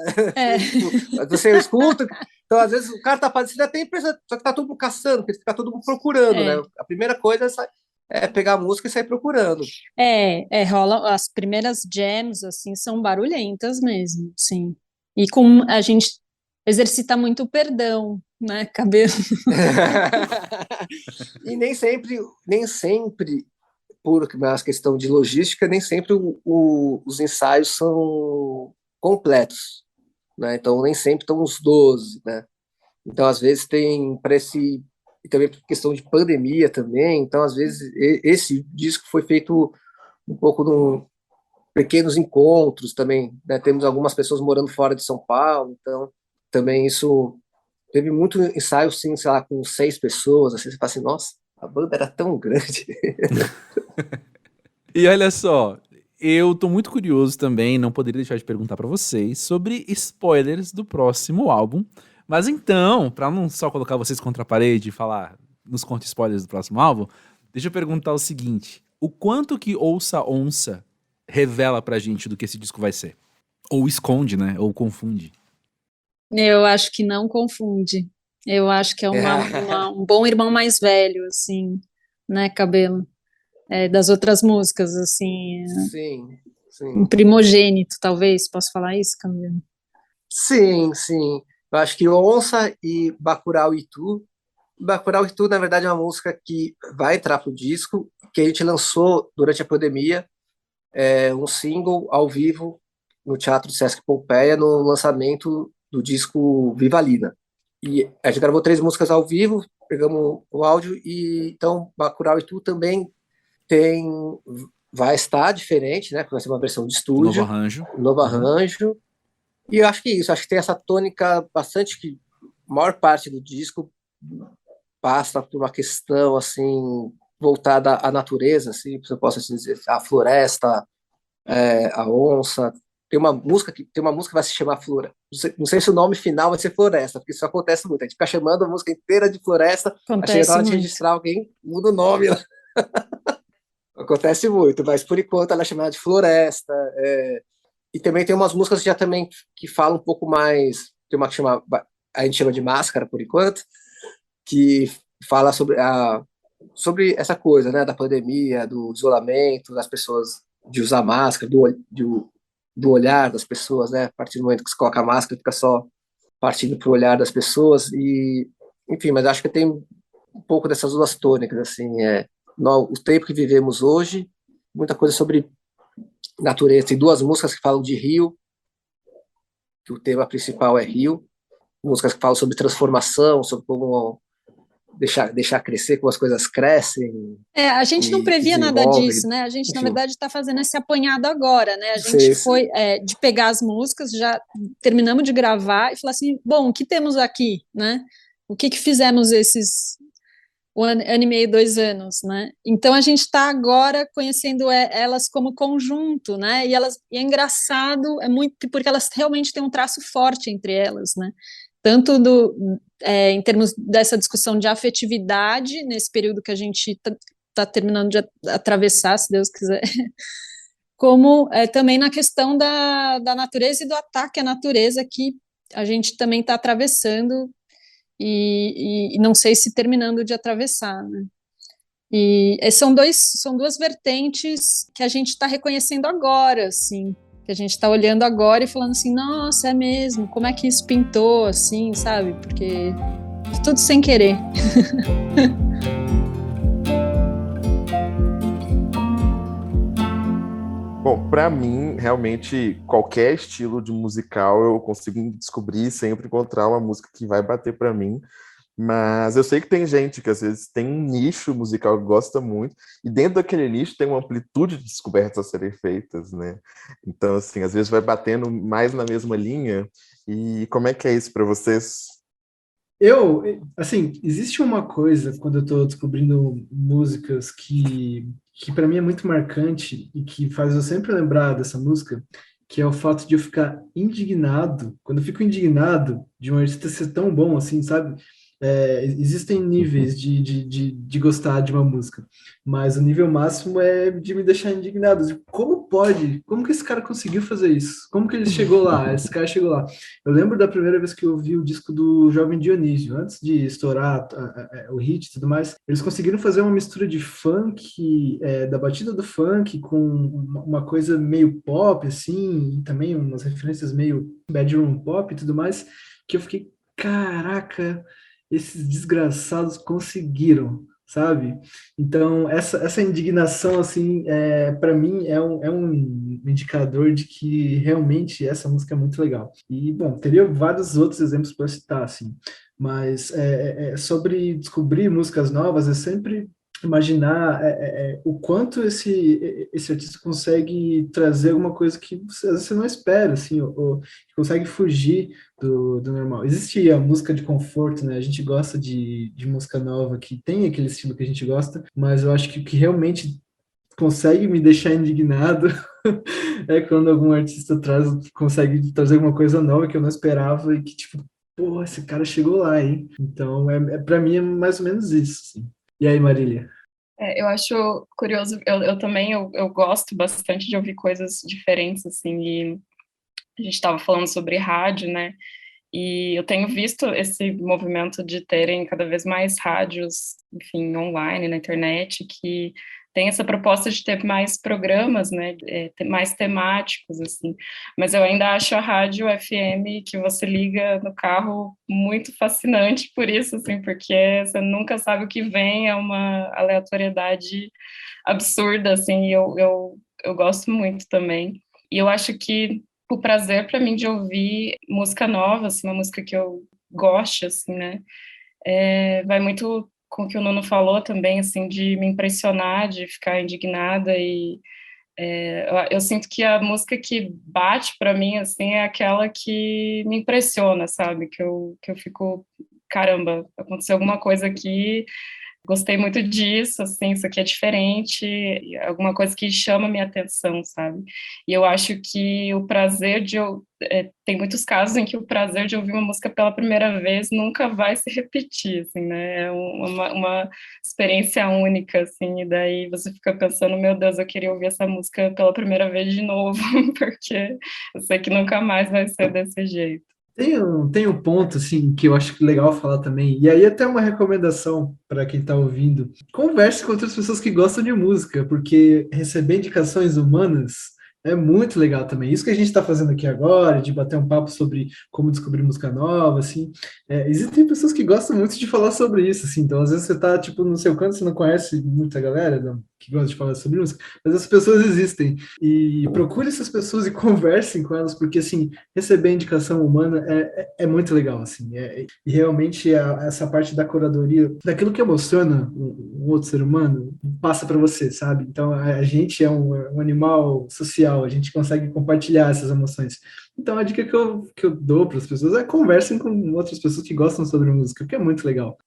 S2: Tipo, você escuta. Então, às vezes, o cara tá fazendo, você já tem impressão, só que tá todo mundo caçando, porque fica todo mundo procurando, né? A primeira coisa é pegar a música e sair procurando.
S6: Rola, as primeiras jams, assim, são barulhentas mesmo, sim. E a gente exercita muito o perdão, né? Cabelo.
S2: E nem sempre, por uma questão de logística, nem sempre os ensaios são completos.
S7: né? Então nem sempre estão os 12, né? Então às vezes tem parece e também por questão de pandemia também. Então às vezes esse disco foi feito um pouco num pequenos encontros também, né? Temos algumas pessoas morando fora de São Paulo, então também isso teve muito ensaio, sim, sei lá, com 6 pessoas, assim, você fala assim, nossa, a banda era tão grande.
S1: E olha só, eu tô muito curioso também, não poderia deixar de perguntar pra vocês sobre spoilers do próximo álbum. Mas então, pra não só colocar vocês contra a parede e falar, nos conte spoilers do próximo álbum, deixa eu perguntar o seguinte: o quanto que Ouça Onça revela pra gente do que esse disco vai ser? Ou esconde, né? Ou confunde?
S6: Eu acho que não confunde. Eu acho que é um bom irmão mais velho, assim, né, Cabelo? Das outras músicas, assim,
S7: Sim,
S6: um
S7: sim.
S6: primogênito, talvez, posso falar isso, Cabelo?
S7: Sim, sim. Eu acho que Onça e Bacurau Itu. Bacurau Itu, na verdade, é uma música que vai entrar pro disco, que a gente lançou durante a pandemia, um single ao vivo no Teatro Sesc Pompeia, no lançamento do disco Viva Lina. E a gente gravou 3 músicas ao vivo, pegamos o áudio, e então Bacurau Itu também tem, vai estar diferente, né? Vai ser uma versão de
S1: Novo
S7: estúdio,
S1: arranjo.
S7: novo arranjo. E eu acho que é isso, acho que tem essa tônica bastante que a maior parte do disco passa por uma questão assim voltada à natureza, assim, se eu posso assim dizer, a floresta, a onça. Tem uma música que vai se chamar Floresta. Não sei se o nome final vai ser Floresta, porque isso acontece muito. A gente fica chamando a música inteira de Floresta, aí chega na
S6: Acontece
S7: hora de
S6: muito.
S7: registrar alguém, muda o nome lá. Acontece muito, mas por enquanto ela é chamada de Floresta. E também tem umas músicas já também que falam um pouco mais. Tem uma que chama, a gente chama de Máscara por enquanto, que fala sobre essa coisa, né, da pandemia, do isolamento, das pessoas de usar máscara, do olhar das pessoas, né? A partir do momento que se coloca a máscara, fica só partindo para o olhar das pessoas e, enfim, mas acho que tem um pouco dessas duas tônicas, assim, o tempo que vivemos hoje, muita coisa sobre natureza. Tem 2 músicas que falam de rio, que o tema principal é rio, músicas que falam sobre transformação, sobre como deixar crescer, como as coisas crescem
S6: A gente não
S7: e
S6: previa nada
S7: desenvolvem,
S6: disso, né? A gente, na
S7: enfim.
S6: verdade, está fazendo esse apanhado agora, né? A gente
S7: Sei,
S6: foi de pegar as músicas, já terminamos de gravar e falar assim, bom, o que temos aqui, né? O que fizemos esses 1 ano e meio, 2 anos, né? Então a gente está agora conhecendo elas como conjunto, né? E é engraçado, é muito porque elas realmente têm um traço forte entre elas, né? Tanto em termos dessa discussão de afetividade nesse período que a gente está terminando de atravessar, se Deus quiser, como também na questão da natureza e do ataque à natureza que a gente também está atravessando e não sei se terminando de atravessar, né? E são 2 vertentes que a gente está reconhecendo agora, assim, que a gente está olhando agora e falando assim, nossa, é mesmo, como é que isso pintou, assim, sabe? Porque tudo sem querer.
S3: Bom, para mim, realmente, qualquer estilo de musical eu consigo descobrir e sempre encontrar uma música que vai bater para mim. Mas eu sei que tem gente que às vezes tem um nicho musical que gosta muito, e dentro daquele nicho tem uma amplitude de descobertas a serem feitas, né? Então, assim, às vezes vai batendo mais na mesma linha. E como é que é isso para vocês?
S5: Assim, existe uma coisa quando eu estou descobrindo músicas que para mim é muito marcante e que faz eu sempre lembrar dessa música, que é o fato de eu ficar indignado. Quando eu fico indignado de um artista ser tão bom assim, sabe? Existem níveis de gostar de uma música, mas o nível máximo é de me deixar indignado. Tipo, como pode? Como que esse cara conseguiu fazer isso? Como que ele chegou lá? Esse cara chegou lá. Eu lembro da primeira vez que eu ouvi o disco do Jovem Dionísio, antes de estourar o hit e tudo mais, eles conseguiram fazer uma mistura de funk, da batida do funk, com uma coisa meio pop, assim, e também umas referências meio bedroom pop e tudo mais, que eu fiquei, caraca, esses desgraçados conseguiram. sabe? Então, essa indignação, assim, para mim, é um indicador de que realmente essa música é muito legal. E, bom, teria vários outros exemplos para citar, assim, mas sobre descobrir músicas novas, é sempre imaginar o quanto esse artista consegue trazer alguma coisa que às vezes você não espera, assim, ou consegue fugir do normal. Existe a música de conforto, né? A gente gosta de música nova que tem aquele estilo que a gente gosta, mas eu acho que o que realmente consegue me deixar indignado é quando algum artista consegue trazer alguma coisa nova que eu não esperava e que, tipo, pô, esse cara chegou lá, hein? Então, para mim é mais ou menos isso, assim. E aí, Marília?
S4: Eu acho curioso, eu também eu gosto bastante de ouvir coisas diferentes, assim, e a gente estava falando sobre rádio, né? E eu tenho visto esse movimento de terem cada vez mais rádios, enfim, online, na internet, que tem essa proposta de ter mais programas, né, mais temáticos, assim. Mas eu ainda acho a rádio FM que você liga no carro muito fascinante por isso, assim, porque você nunca sabe o que vem, é uma aleatoriedade absurda, assim, e eu gosto muito também. E eu acho que o prazer para mim de ouvir música nova, assim, uma música que eu goste, assim, né, vai muito com o que o Nuno falou também, assim, de me impressionar, de ficar indignada e eu sinto que a música que bate para mim, assim, é aquela que me impressiona, sabe, que eu fico, caramba, aconteceu alguma coisa aqui. Gostei muito disso, assim, isso aqui é diferente, alguma coisa que chama minha atenção, sabe? E eu acho que o prazer tem muitos casos em que o prazer de ouvir uma música pela primeira vez nunca vai se repetir, assim, né? É uma experiência única, assim, e daí você fica pensando, meu Deus, eu queria ouvir essa música pela primeira vez de novo, porque eu sei que nunca mais vai ser desse jeito.
S5: Tem um ponto, assim, que eu acho legal falar também, e aí até uma recomendação para quem está ouvindo. Converse com outras pessoas que gostam de música, porque receber indicações humanas é muito legal também. Isso que a gente está fazendo aqui agora, de bater um papo sobre como descobrir música nova, assim. Existem pessoas que gostam muito de falar sobre isso, assim, então às vezes você está, tipo, no seu canto, você não conhece muita galera que gosta de falar sobre música, mas as pessoas existem. E procure essas pessoas e conversem com elas, porque, assim, receber indicação humana é muito legal, assim, e realmente essa parte da curadoria, daquilo que emociona um outro ser humano, passa para você, sabe? Então, a gente é um animal social, a gente consegue compartilhar essas emoções. Então, a dica que eu dou para as pessoas é conversem com outras pessoas que gostam sobre música, porque é muito legal.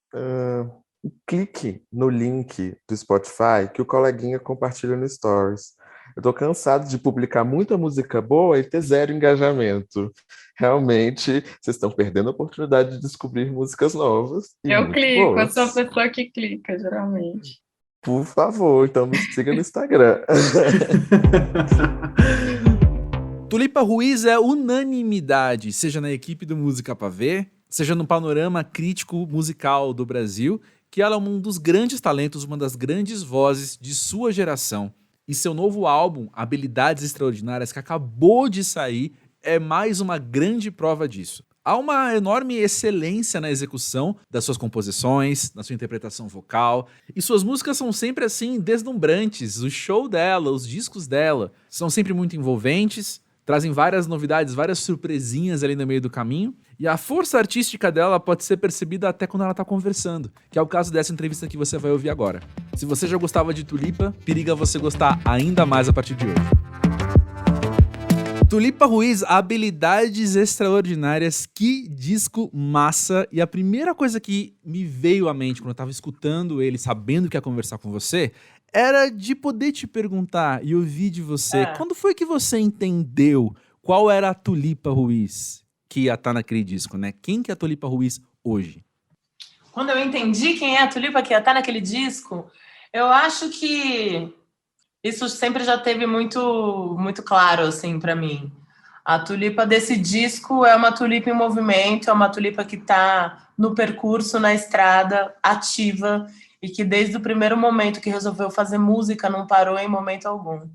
S3: Clique no link do Spotify que o coleguinha compartilha no Stories. Eu tô cansado de publicar muita música boa e ter zero engajamento. Realmente, vocês estão perdendo a oportunidade de descobrir músicas novas e
S4: Eu
S3: muito
S4: clico,
S3: boas.
S4: eu sou a pessoa que clica, geralmente.
S3: Por favor, então me siga no Instagram.
S1: Tulipa Ruiz é unanimidade, seja na equipe do Música pra Ver, seja no panorama crítico musical do Brasil, que ela é um dos grandes talentos, uma das grandes vozes de sua geração. E seu novo álbum, Habilidades Extraordinárias, que acabou de sair, é mais uma grande prova disso. Há uma enorme excelência na execução das suas composições, na sua interpretação vocal, e suas músicas são sempre assim deslumbrantes. O show dela, os discos dela, são sempre muito envolventes, trazem várias novidades, várias surpresinhas ali no meio do caminho, e a força artística dela pode ser percebida até quando ela tá conversando, que é o caso dessa entrevista que você vai ouvir agora. Se você já gostava de Tulipa, periga você gostar ainda mais a partir de hoje. Tulipa Ruiz, Habilidades Extraordinárias, que disco massa! E a primeira coisa que me veio à mente quando eu tava escutando ele, sabendo que ia conversar com você, era de poder te perguntar e ouvir de você, quando foi que você entendeu qual era a Tulipa Ruiz que ia estar naquele disco, né? Quem que é a Tulipa Ruiz hoje?
S8: Quando eu entendi quem é a Tulipa que ia estar naquele disco, eu acho que isso sempre já teve muito, muito claro, assim, para mim. A Tulipa desse disco é uma Tulipa em movimento, é uma Tulipa que está no percurso, na estrada, ativa, e que desde o primeiro momento que resolveu fazer música não parou em momento algum.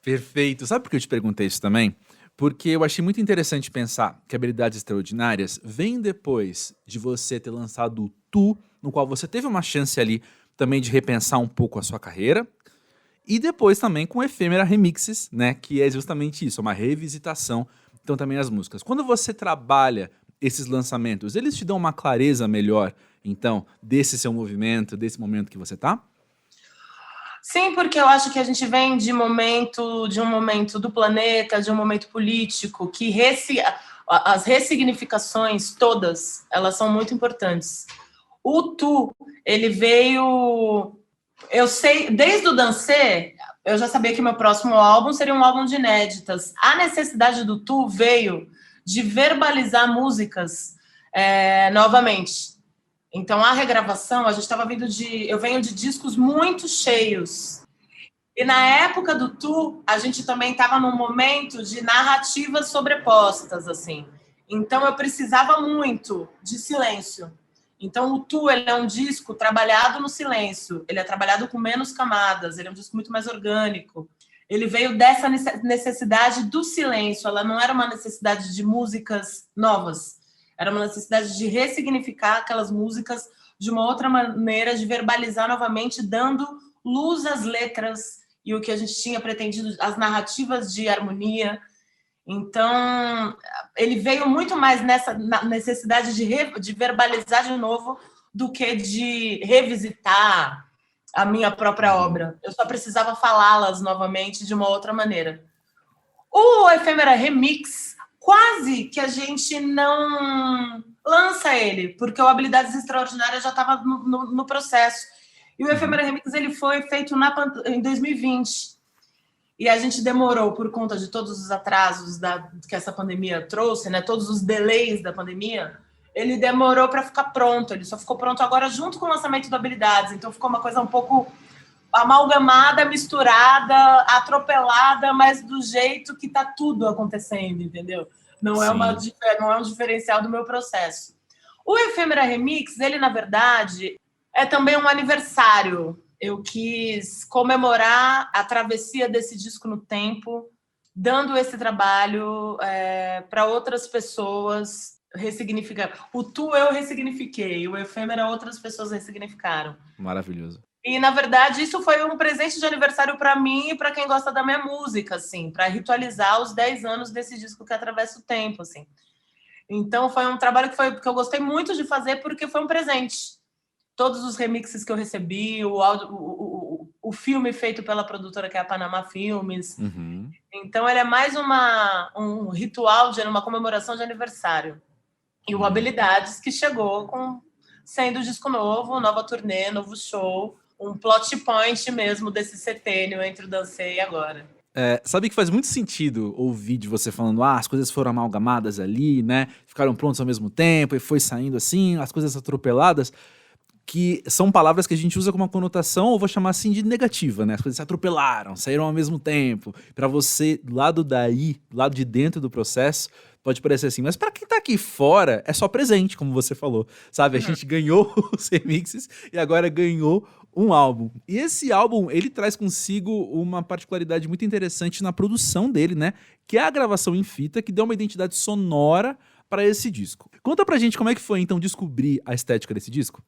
S1: Perfeito. Sabe por que eu te perguntei isso também? Porque eu achei muito interessante pensar que Habilidades Extraordinárias vem depois de você ter lançado Tu no qual você teve uma chance ali também de repensar um pouco a sua carreira. E depois também com Efêmera Remixes, né? Que é justamente isso, uma revisitação, então também as músicas. Quando você trabalha esses lançamentos, eles te dão uma clareza melhor, então, desse seu movimento, desse momento que você tá?
S8: Sim, porque eu acho que a gente vem de um momento do planeta, de um momento político, que as ressignificações todas, elas são muito importantes. O Tu, ele veio... Eu sei, desde o Dancê, eu já sabia que meu próximo álbum seria um álbum de inéditas. A necessidade do Tu veio de verbalizar músicas novamente. Então, a regravação, a gente estava vindo eu venho de discos muito cheios. E na época do Tu, a gente também estava num momento de narrativas sobrepostas, assim. Então, eu precisava muito de silêncio. Então, o Tu, ele é um disco trabalhado no silêncio. Ele é trabalhado com menos camadas. Ele é um disco muito mais orgânico. Ele veio dessa necessidade do silêncio. Ela não era uma necessidade de músicas novas. Era uma necessidade de ressignificar aquelas músicas de uma outra maneira, de verbalizar novamente, dando luz às letras e o que a gente tinha pretendido, as narrativas de harmonia. Então, ele veio muito mais nessa necessidade de verbalizar de novo do que de revisitar a minha própria obra. Eu só precisava falá-las novamente de uma outra maneira. O Efêmera Remix, quase que a gente não lança ele, porque o Habilidades Extraordinárias já estava no processo. E o Efêmera Remix ele foi feito em 2020. E a gente demorou, por conta de todos os atrasos que essa pandemia trouxe, né, todos os delays da pandemia, ele demorou para ficar pronto. Ele só ficou pronto agora junto com o lançamento do Habilidades. Então ficou uma coisa um pouco amalgamada, misturada, atropelada, mas do jeito que está tudo acontecendo, entendeu? Não é um diferencial do meu processo. O Efêmera Remix, ele, na verdade, é também um aniversário. Eu quis comemorar a travessia desse disco no tempo, dando esse trabalho para outras pessoas ressignificar. O Tu eu ressignifiquei, o Efêmera outras pessoas ressignificaram.
S1: Maravilhoso.
S8: E, na verdade, isso foi um presente de aniversário para mim e para quem gosta da minha música, assim, para ritualizar os 10 anos desse disco que atravessa o tempo, assim. Então, foi um trabalho que eu gostei muito de fazer porque foi um presente. Todos os remixes que eu recebi, o filme feito pela produtora, que é a Panamá Filmes.
S1: Uhum.
S8: Então, ele é mais um ritual, uma comemoração de aniversário. E o Habilidades, que chegou sendo disco novo, nova turnê, novo show, um plot point mesmo desse setênio entre o Dancê e agora.
S1: Sabe que faz muito sentido ouvir de você falando, as coisas foram amalgamadas ali, né? Ficaram prontas ao mesmo tempo e foi saindo assim, as coisas atropeladas, que são palavras que a gente usa com uma conotação, ou vou chamar assim, de negativa, né? As coisas se atropelaram, saíram ao mesmo tempo. Pra você, lado de dentro do processo, pode parecer assim, mas pra quem tá aqui fora, é só presente, como você falou, sabe? A gente ganhou os remixes e agora ganhou um álbum. E esse álbum, ele traz consigo uma particularidade muito interessante na produção dele, né? Que é a gravação em fita, que deu uma identidade sonora pra esse disco. Conta pra gente como é que foi, então, descobrir a estética desse disco.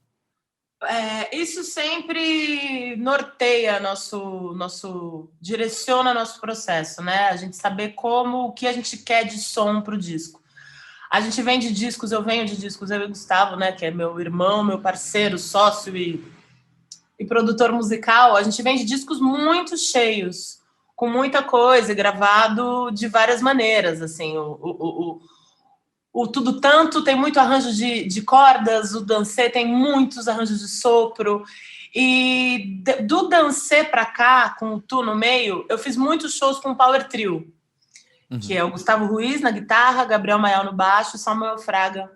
S8: Isso sempre norteia direciona nosso processo, né? A gente saber o que a gente quer de som para o disco. A gente vem de discos, eu venho de discos, eu e o Gustavo, né? Que é meu irmão, meu parceiro, sócio e produtor musical. A gente vem de discos muito cheios, com muita coisa, gravado de várias maneiras, assim. O Tudo Tanto tem muito arranjo de cordas, o Dancê tem muitos arranjos de sopro. E do Dancê para cá, com o Tu no meio, eu fiz muitos shows com o Power Trio, que é o Gustavo Ruiz na guitarra, Gabriel Maial no baixo e Samuel Fraga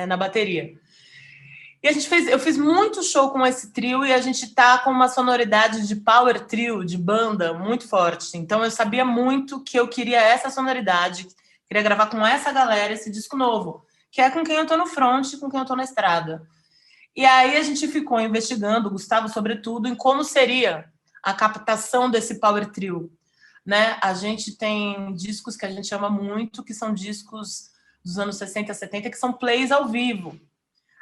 S8: na bateria. E eu fiz muito show com esse trio e a gente tá com uma sonoridade de Power Trio, de banda, muito forte. Então eu sabia muito que eu queria essa sonoridade. Queria gravar com essa galera esse disco novo, que é com quem eu tô no front, com quem eu tô na estrada. E aí a gente ficou investigando, o Gustavo sobretudo, em como seria a captação desse Power Trio, né? A gente tem discos que a gente ama muito, que são discos dos anos 60, 70, que são plays ao vivo.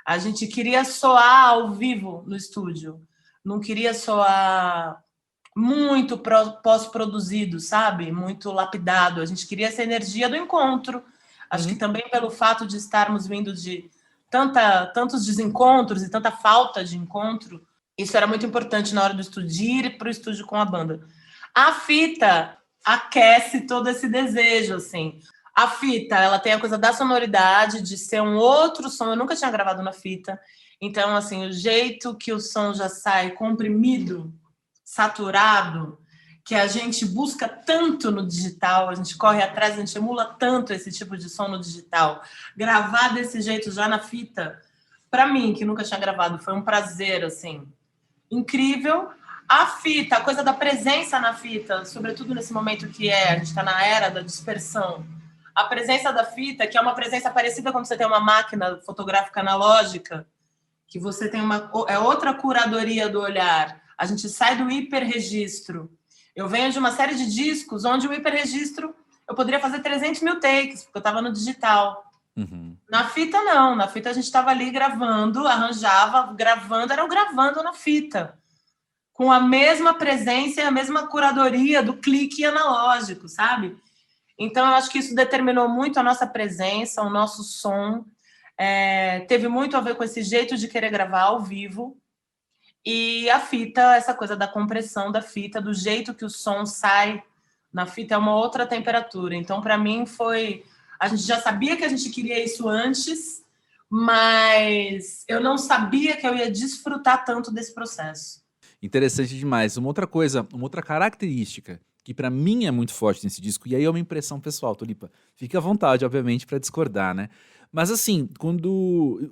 S8: A gente queria soar ao vivo no estúdio. Não queria soar muito pós-produzido, sabe? Muito lapidado. A gente queria essa energia do encontro. Acho que também pelo fato de estarmos vindo de tantos desencontros e tanta falta de encontro, isso era muito importante na hora do estúdio, ir para o estúdio com a banda. A fita aquece todo esse desejo, assim. A fita, ela tem a coisa da sonoridade, de ser um outro som. Eu nunca tinha gravado na fita. Então, assim, o jeito que o som já sai comprimido, saturado, que a gente busca tanto no digital, a gente corre atrás, a gente emula tanto esse tipo de som no digital. Gravar desse jeito já na fita, para mim, que nunca tinha gravado, foi um prazer, assim, incrível. A fita, a coisa da presença na fita, sobretudo nesse momento que a gente está na era da dispersão. A presença da fita, que é uma presença parecida quando você tem uma máquina fotográfica analógica, que você tem outra curadoria do olhar. A gente sai do hiperregistro. Eu venho de uma série de discos onde o hiperregistro eu poderia fazer 300 mil takes, porque eu estava no digital. Na fita, não. Na fita, a gente estava ali gravando, arranjava, gravando, era o gravando na fita. Com a mesma presença e a mesma curadoria do clique analógico, sabe? Então, eu acho que isso determinou muito a nossa presença, o nosso som. Teve muito a ver com esse jeito de querer gravar ao vivo. E a fita, essa coisa da compressão da fita, do jeito que o som sai na fita, é uma outra temperatura. Então, para mim, foi... A gente já sabia que a gente queria isso antes, mas eu não sabia que eu ia desfrutar tanto desse processo.
S1: Interessante demais. Uma outra coisa, uma outra característica que para mim é muito forte nesse disco, e aí é uma impressão pessoal, Tulipa. Fique à vontade, obviamente, para discordar, né? Mas assim,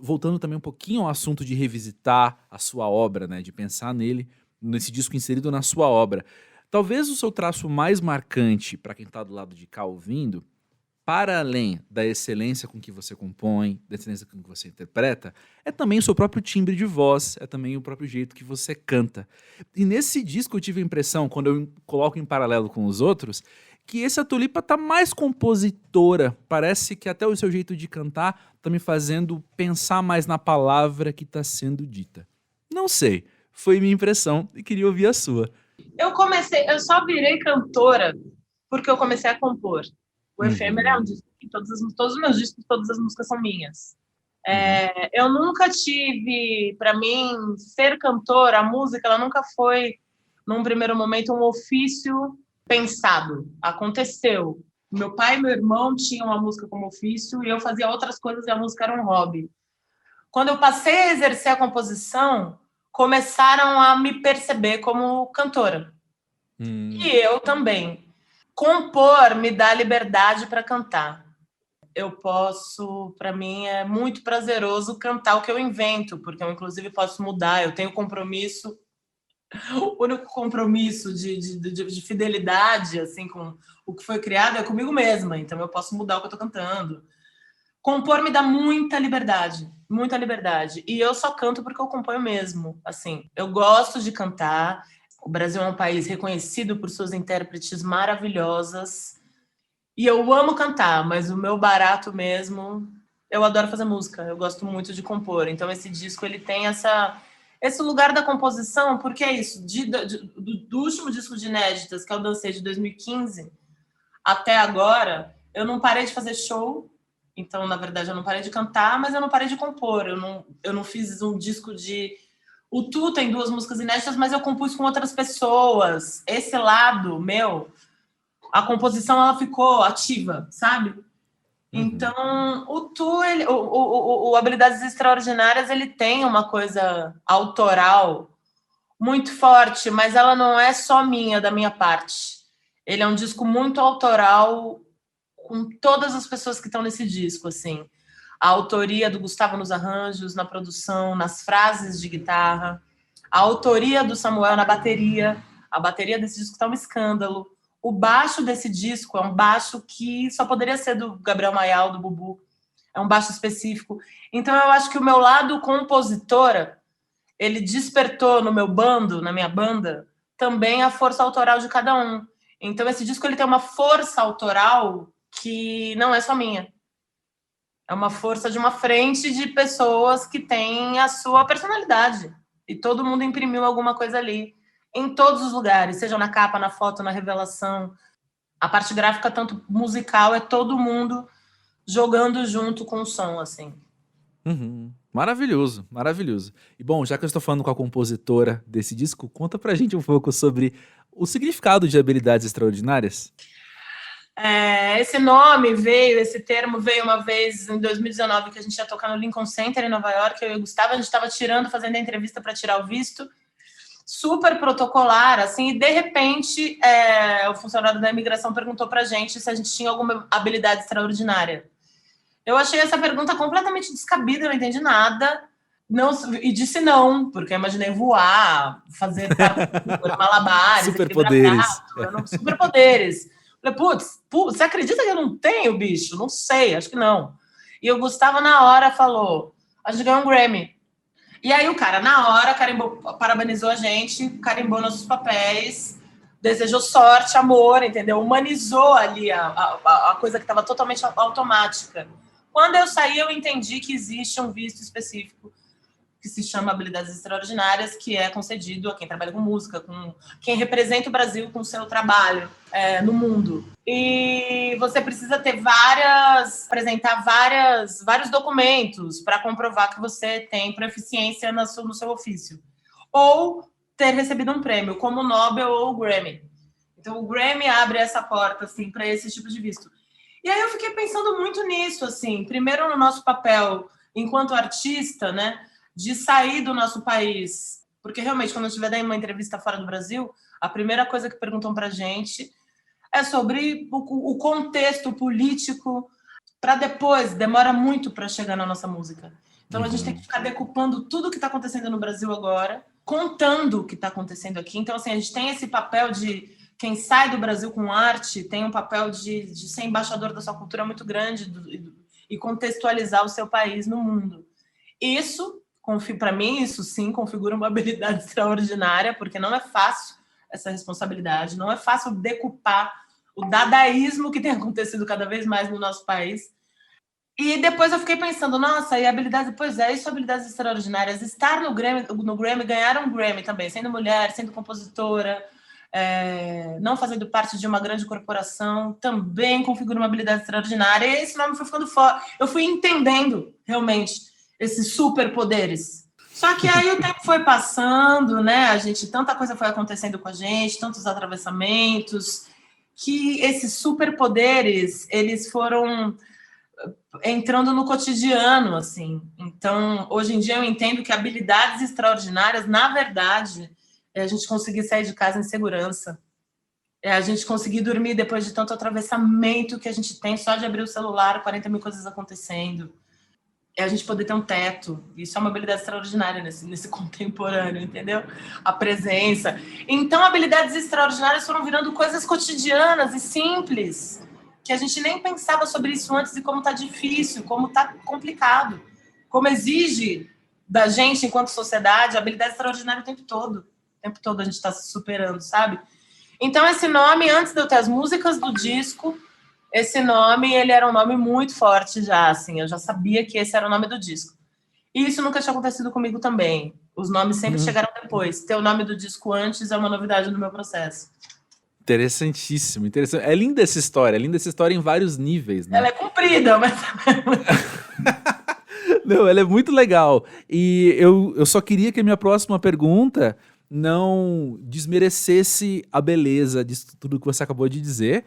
S1: voltando também um pouquinho ao assunto de revisitar a sua obra, né? De pensar nesse disco inserido na sua obra. Talvez o seu traço mais marcante para quem está do lado de cá ouvindo, para além da excelência com que você compõe, da excelência com que você interpreta, é também o seu próprio timbre de voz, é também o próprio jeito que você canta. E nesse disco eu tive a impressão, quando eu coloco em paralelo com os outros, que essa Tulipa tá mais compositora. Parece que até o seu jeito de cantar tá me fazendo pensar mais na palavra que tá sendo dita. Não sei, foi minha impressão e queria ouvir a sua.
S8: Eu só virei cantora porque eu comecei a compor. O Efêmera é um disco que todos os meus discos, todas as músicas são minhas. Eu nunca tive, para mim, ser cantora, a música, ela nunca foi, num primeiro momento, um ofício pensado. Aconteceu. Meu pai e meu irmão tinham a música como ofício e eu fazia outras coisas e a música era um hobby. Quando eu passei a exercer a composição, começaram a me perceber como cantora. E eu também. Compor me dá liberdade para cantar. Para mim é muito prazeroso cantar o que eu invento, porque eu inclusive posso mudar, eu tenho compromisso, o único compromisso de fidelidade assim, com o que foi criado é comigo mesma, então eu posso mudar o que eu estou cantando. Compor me dá muita liberdade, e eu só canto porque eu componho mesmo. Assim, eu gosto de cantar. O Brasil é um país reconhecido por suas intérpretes maravilhosas. E eu amo cantar, mas o meu barato mesmo... Eu adoro fazer música, eu gosto muito de compor. Então, esse disco ele tem esse lugar da composição, porque é isso. Do último disco de inéditas, que é o Dancei de 2015, até agora, eu não parei de fazer show. Então, na verdade, eu não parei de cantar, mas eu não parei de compor. Eu não fiz um disco de... O Tu tem 2 músicas inéditas, mas eu compus com outras pessoas. Esse lado meu, a composição ela ficou ativa, sabe? Então, o Tu, o Habilidades Extraordinárias, ele tem uma coisa autoral muito forte, mas ela não é só minha, da minha parte. Ele é um disco muito autoral com todas as pessoas que estão nesse disco, assim. A autoria do Gustavo nos arranjos, na produção, nas frases de guitarra. A autoria do Samuel na bateria. A bateria desse disco está um escândalo. O baixo desse disco é um baixo que só poderia ser do Gabriel Mayal, do Bubu. É um baixo específico. Então, eu acho que o meu lado compositora, ele despertou no meu bando, na minha banda, também a força autoral de cada um. Então, esse disco ele tem uma força autoral que não é só minha. É uma força de uma frente de pessoas que têm a sua personalidade. E todo mundo imprimiu alguma coisa ali, em todos os lugares, seja na capa, na foto, na revelação. A parte gráfica, tanto musical, é todo mundo jogando junto com o som, assim.
S1: Uhum. Maravilhoso, maravilhoso. E bom, já que eu estou falando com a compositora desse disco, conta pra gente um pouco sobre o significado de Habilidades Extraordinárias.
S8: Esse termo veio uma vez em 2019, que a gente ia tocar no Lincoln Center em Nova York, eu e o Gustavo, a gente estava fazendo a entrevista para tirar o visto, super protocolar, assim, e de repente o funcionário da imigração perguntou pra gente se a gente tinha alguma habilidade extraordinária. Eu achei essa pergunta completamente descabida, eu não entendi nada, e disse não, porque eu imaginei voar, fazer malabares,
S1: superpoderes.
S8: Superpoderes. Falei, putz, você acredita que eu não tenho, bicho? Não sei, acho que não. E o Gustavo, na hora, falou, a gente ganhou um Grammy. E aí o cara, na hora, parabenizou a gente, carimbou nossos papéis, desejou sorte, amor, entendeu? Humanizou ali a coisa que estava totalmente automática. Quando eu saí, eu entendi que existe um visto específico que se chama Habilidades Extraordinárias, que é concedido a quem trabalha com música, com quem representa o Brasil com o seu trabalho no mundo. E você precisa apresentar vários documentos para comprovar que você tem proficiência no seu ofício. Ou ter recebido um prêmio, como o Nobel ou o Grammy. Então, o Grammy abre essa porta assim, para esse tipo de visto. E aí eu fiquei pensando muito nisso, assim, primeiro no nosso papel enquanto artista, né, de sair do nosso país, porque realmente quando eu estiver dando uma entrevista fora do Brasil, a primeira coisa que perguntam pra gente é sobre o contexto político, para depois, demora muito para chegar na nossa música. Então a gente tem que ficar decupando tudo que está acontecendo no Brasil agora, contando o que está acontecendo aqui. Então, assim, a gente tem esse papel de quem sai do Brasil com arte, tem um papel de ser embaixador da sua cultura muito grande e contextualizar o seu país no mundo. Isso, para mim, isso sim configura uma habilidade extraordinária, porque não é fácil essa responsabilidade, não é fácil decupar o dadaísmo que tem acontecido cada vez mais no nosso país. E depois eu fiquei pensando, nossa, e habilidades, pois é, isso habilidades extraordinárias. Estar no Grammy, ganhar um Grammy também, sendo mulher, sendo compositora, não fazendo parte de uma grande corporação, também configura uma habilidade extraordinária. E esse nome foi ficando fora. Eu fui entendendo, realmente, esses superpoderes. Só que aí o tempo foi passando, né? Tanta coisa foi acontecendo com a gente, tantos atravessamentos, que esses superpoderes, eles foram entrando no cotidiano, assim. Então, hoje em dia eu entendo que habilidades extraordinárias, na verdade, é a gente conseguir sair de casa em segurança, é a gente conseguir dormir depois de tanto atravessamento que a gente tem só de abrir o celular, 40 mil coisas acontecendo, é a gente poder ter um teto. Isso é uma habilidade extraordinária nesse contemporâneo, entendeu? A presença. Então, habilidades extraordinárias foram virando coisas cotidianas e simples, que a gente nem pensava sobre isso antes, e como tá difícil, como tá complicado, como exige da gente, enquanto sociedade, habilidade extraordinária o tempo todo. O tempo todo a gente está se superando, sabe? Então, esse nome, antes de eu ter as músicas do disco, esse nome, ele era um nome muito forte já, assim, eu já sabia que esse era o nome do disco. E isso nunca tinha acontecido comigo também. Os nomes sempre chegaram depois. Ter o nome do disco antes é uma novidade no meu processo.
S1: Interessantíssimo, interessante. É linda essa história em vários níveis, né?
S8: Ela é comprida, mas...
S1: Não, ela é muito legal. E eu só queria que a minha próxima pergunta não desmerecesse a beleza de tudo que você acabou de dizer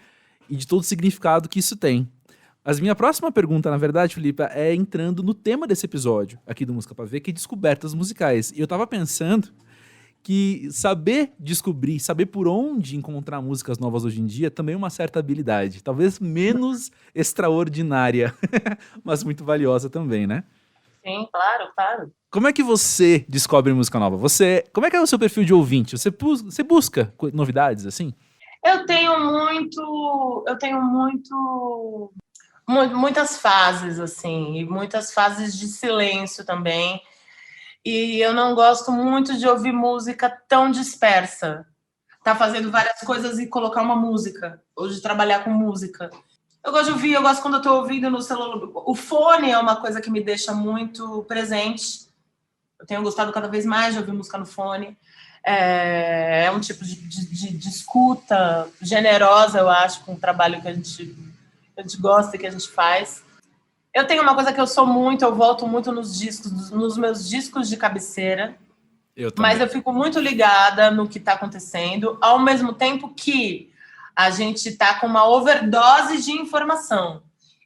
S1: e de todo o significado que isso tem. Mas minha próxima pergunta, na verdade, Filipa, é entrando no tema desse episódio aqui do Música Pra Ver, que é descobertas musicais. E eu tava pensando que saber descobrir, saber por onde encontrar músicas novas hoje em dia também é uma certa habilidade. Talvez menos extraordinária, mas muito valiosa também, né?
S8: Sim, claro, claro.
S1: Como é que você descobre música nova? Como é que é o seu perfil de ouvinte? Você busca novidades, assim?
S8: Eu tenho muitas fases, assim, e muitas fases de silêncio também. E eu não gosto muito de ouvir música tão dispersa. Tá fazendo várias coisas e colocar uma música, ou de trabalhar com música. Eu gosto de ouvir, eu gosto quando eu tô ouvindo no celular. O fone é uma coisa que me deixa muito presente. Eu tenho gostado cada vez mais de ouvir música no fone. É um tipo de escuta generosa, eu acho, com o trabalho que a gente gosta e que a gente faz. Eu tenho uma coisa que eu volto muito nos meus discos de cabeceira. Mas eu fico muito ligada no que está acontecendo, ao mesmo tempo que a gente está com uma overdose de informação.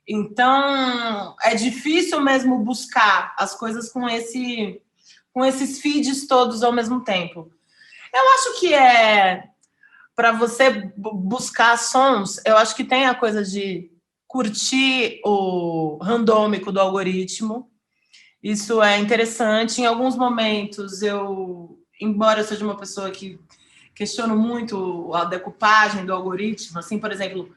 S8: Então, é difícil mesmo buscar as coisas com esses feeds todos ao mesmo tempo. Eu acho que para você buscar sons, eu acho que tem a coisa de curtir o randômico do algoritmo. Isso é interessante. Em alguns momentos, embora eu seja uma pessoa que questiono muito a decupagem do algoritmo, assim, por exemplo,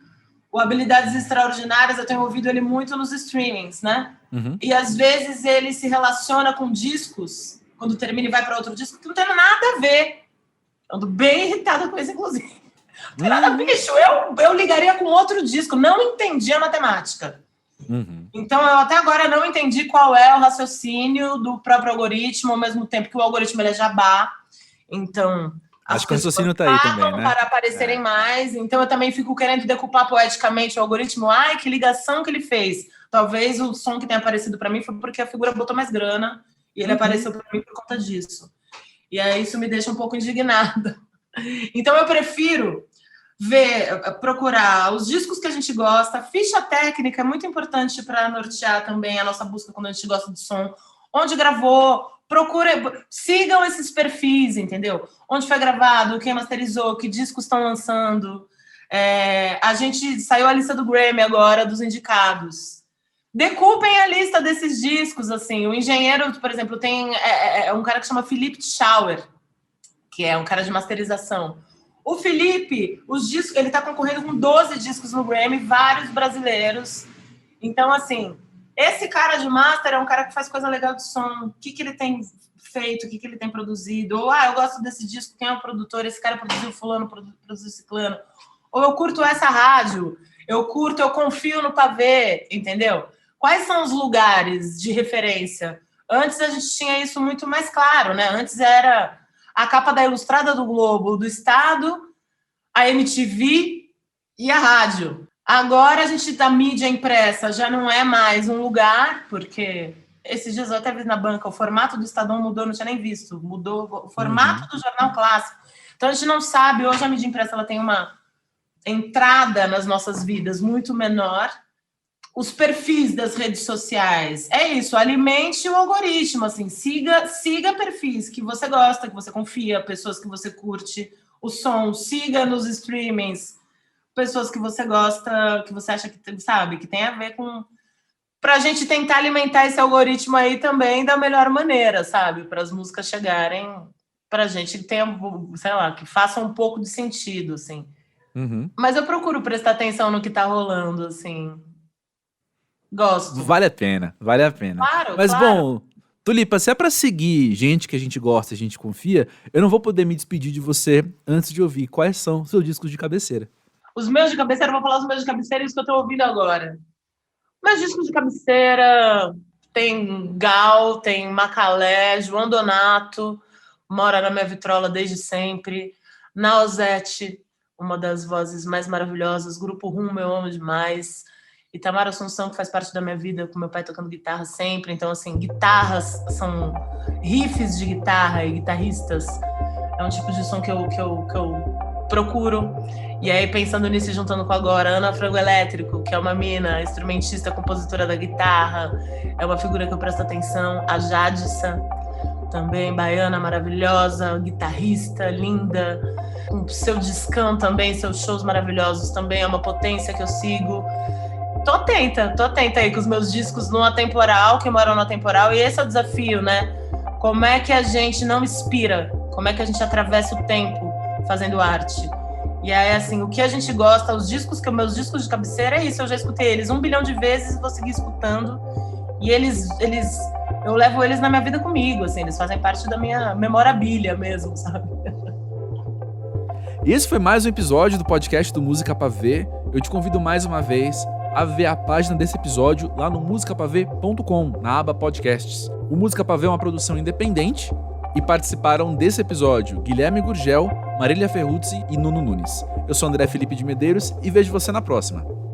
S8: o Habilidades Extraordinárias, eu tenho ouvido ele muito nos streamings, né?
S1: Uhum.
S8: E às vezes ele se relaciona com discos, quando termina e vai para outro disco, que não tem nada a ver. Eu ando bem irritada com isso, inclusive. Não tem nada, bicho, eu ligaria com outro disco, não entendi a matemática.
S1: Uhum.
S8: Então, eu até agora não entendi qual é o raciocínio do próprio algoritmo, ao mesmo tempo que o algoritmo ele é jabá. Então,
S1: acho que o raciocínio está aí também, né?
S8: Para aparecerem mais. Então, eu também fico querendo decupar poeticamente o algoritmo. Ai, que ligação que ele fez. Talvez o som que tenha aparecido para mim foi porque a figura botou mais grana e ele apareceu para mim por conta disso. E aí isso me deixa um pouco indignada. Então, eu prefiro procurar os discos que a gente gosta. Ficha técnica é muito importante para nortear também a nossa busca quando a gente gosta de som. Onde gravou, sigam esses perfis, entendeu? Onde foi gravado, quem masterizou, que discos estão lançando. A gente saiu a lista do Grammy agora, dos indicados. Decupem a lista desses discos, assim. O engenheiro, por exemplo, tem um cara que chama Felipe Schauer, que é um cara de masterização. O Felipe, os discos, ele está concorrendo com 12 discos no Grammy, vários brasileiros. Então, assim, esse cara de master é um cara que faz coisa legal de som. O que ele tem feito, o que ele tem produzido. Ou, eu gosto desse disco, quem é o produtor? Esse cara produziu fulano, produziu ciclano. Ou eu curto essa rádio, eu confio no pavê, entendeu? Quais são os lugares de referência? Antes a gente tinha isso muito mais claro, né? Antes era a capa da Ilustrada do Globo, do Estado, a MTV e a rádio. Agora a gente, da mídia impressa, já não é mais um lugar, porque esses dias eu até vi na banca, o formato do Estadão mudou, não tinha nem visto, mudou o formato do jornal clássico. Então a gente não sabe, hoje a mídia impressa ela tem uma entrada nas nossas vidas muito menor. Os perfis das redes sociais, é isso, alimente o algoritmo, assim, siga perfis que você gosta, que você confia, pessoas que você curte, o som, siga nos streamings, pessoas que você gosta, que você acha que, sabe, que tem a ver com... Pra gente tentar alimentar esse algoritmo aí também da melhor maneira, sabe, para as músicas chegarem pra gente que tenha, sei lá, que faça um pouco de sentido, assim.
S1: Uhum.
S8: Mas eu procuro prestar atenção no que tá rolando, assim... Gosto.
S1: Vale a pena.
S8: Claro,
S1: Mas,
S8: claro.
S1: bom, Tulipa, se é pra seguir gente que a gente gosta, a gente confia, eu não vou poder me despedir de você antes de ouvir quais são os seus discos de cabeceira.
S8: Os meus de cabeceira, eu vou falar os meus de cabeceira e os que eu tô ouvindo agora. Meus discos de cabeceira tem Gal, tem Macalé, João Donato, mora na minha vitrola desde sempre, Nausete, uma das vozes mais maravilhosas, Grupo Rumo, eu amo demais, Itamar Assunção, que faz parte da minha vida, com meu pai tocando guitarra sempre. Então, assim, guitarras são riffs de guitarra e guitarristas. É um tipo de som que eu procuro. E aí, pensando nisso e juntando com agora, Ana Frango Elétrico, que é uma mina, instrumentista, compositora da guitarra. É uma figura que eu presto atenção. A Jadissa, também baiana, maravilhosa, guitarrista, linda. Com seu discão também, seus shows maravilhosos também. É uma potência que eu sigo. Tô atenta aí com os meus discos no atemporal, que moram no atemporal, e esse é o desafio, né? Como é que a gente não expira? Como é que a gente atravessa o tempo fazendo arte? E aí, assim, o que a gente gosta, meus discos de cabeceira é isso, eu já escutei eles 1 bilhão de vezes, vou seguir escutando, e eu levo eles na minha vida comigo, assim, eles fazem parte da minha memorabilia mesmo, sabe?
S1: E esse foi mais um episódio do podcast do Música Pra Ver. Eu te convido mais uma vez a ver a página desse episódio lá no musicapavê.com, na aba podcasts. O Música Pavê é uma produção independente e participaram desse episódio Guilherme Gurgel, Marília Ferruzzi e Nuno Nunes. Eu sou André Felipe de Medeiros e vejo você na próxima.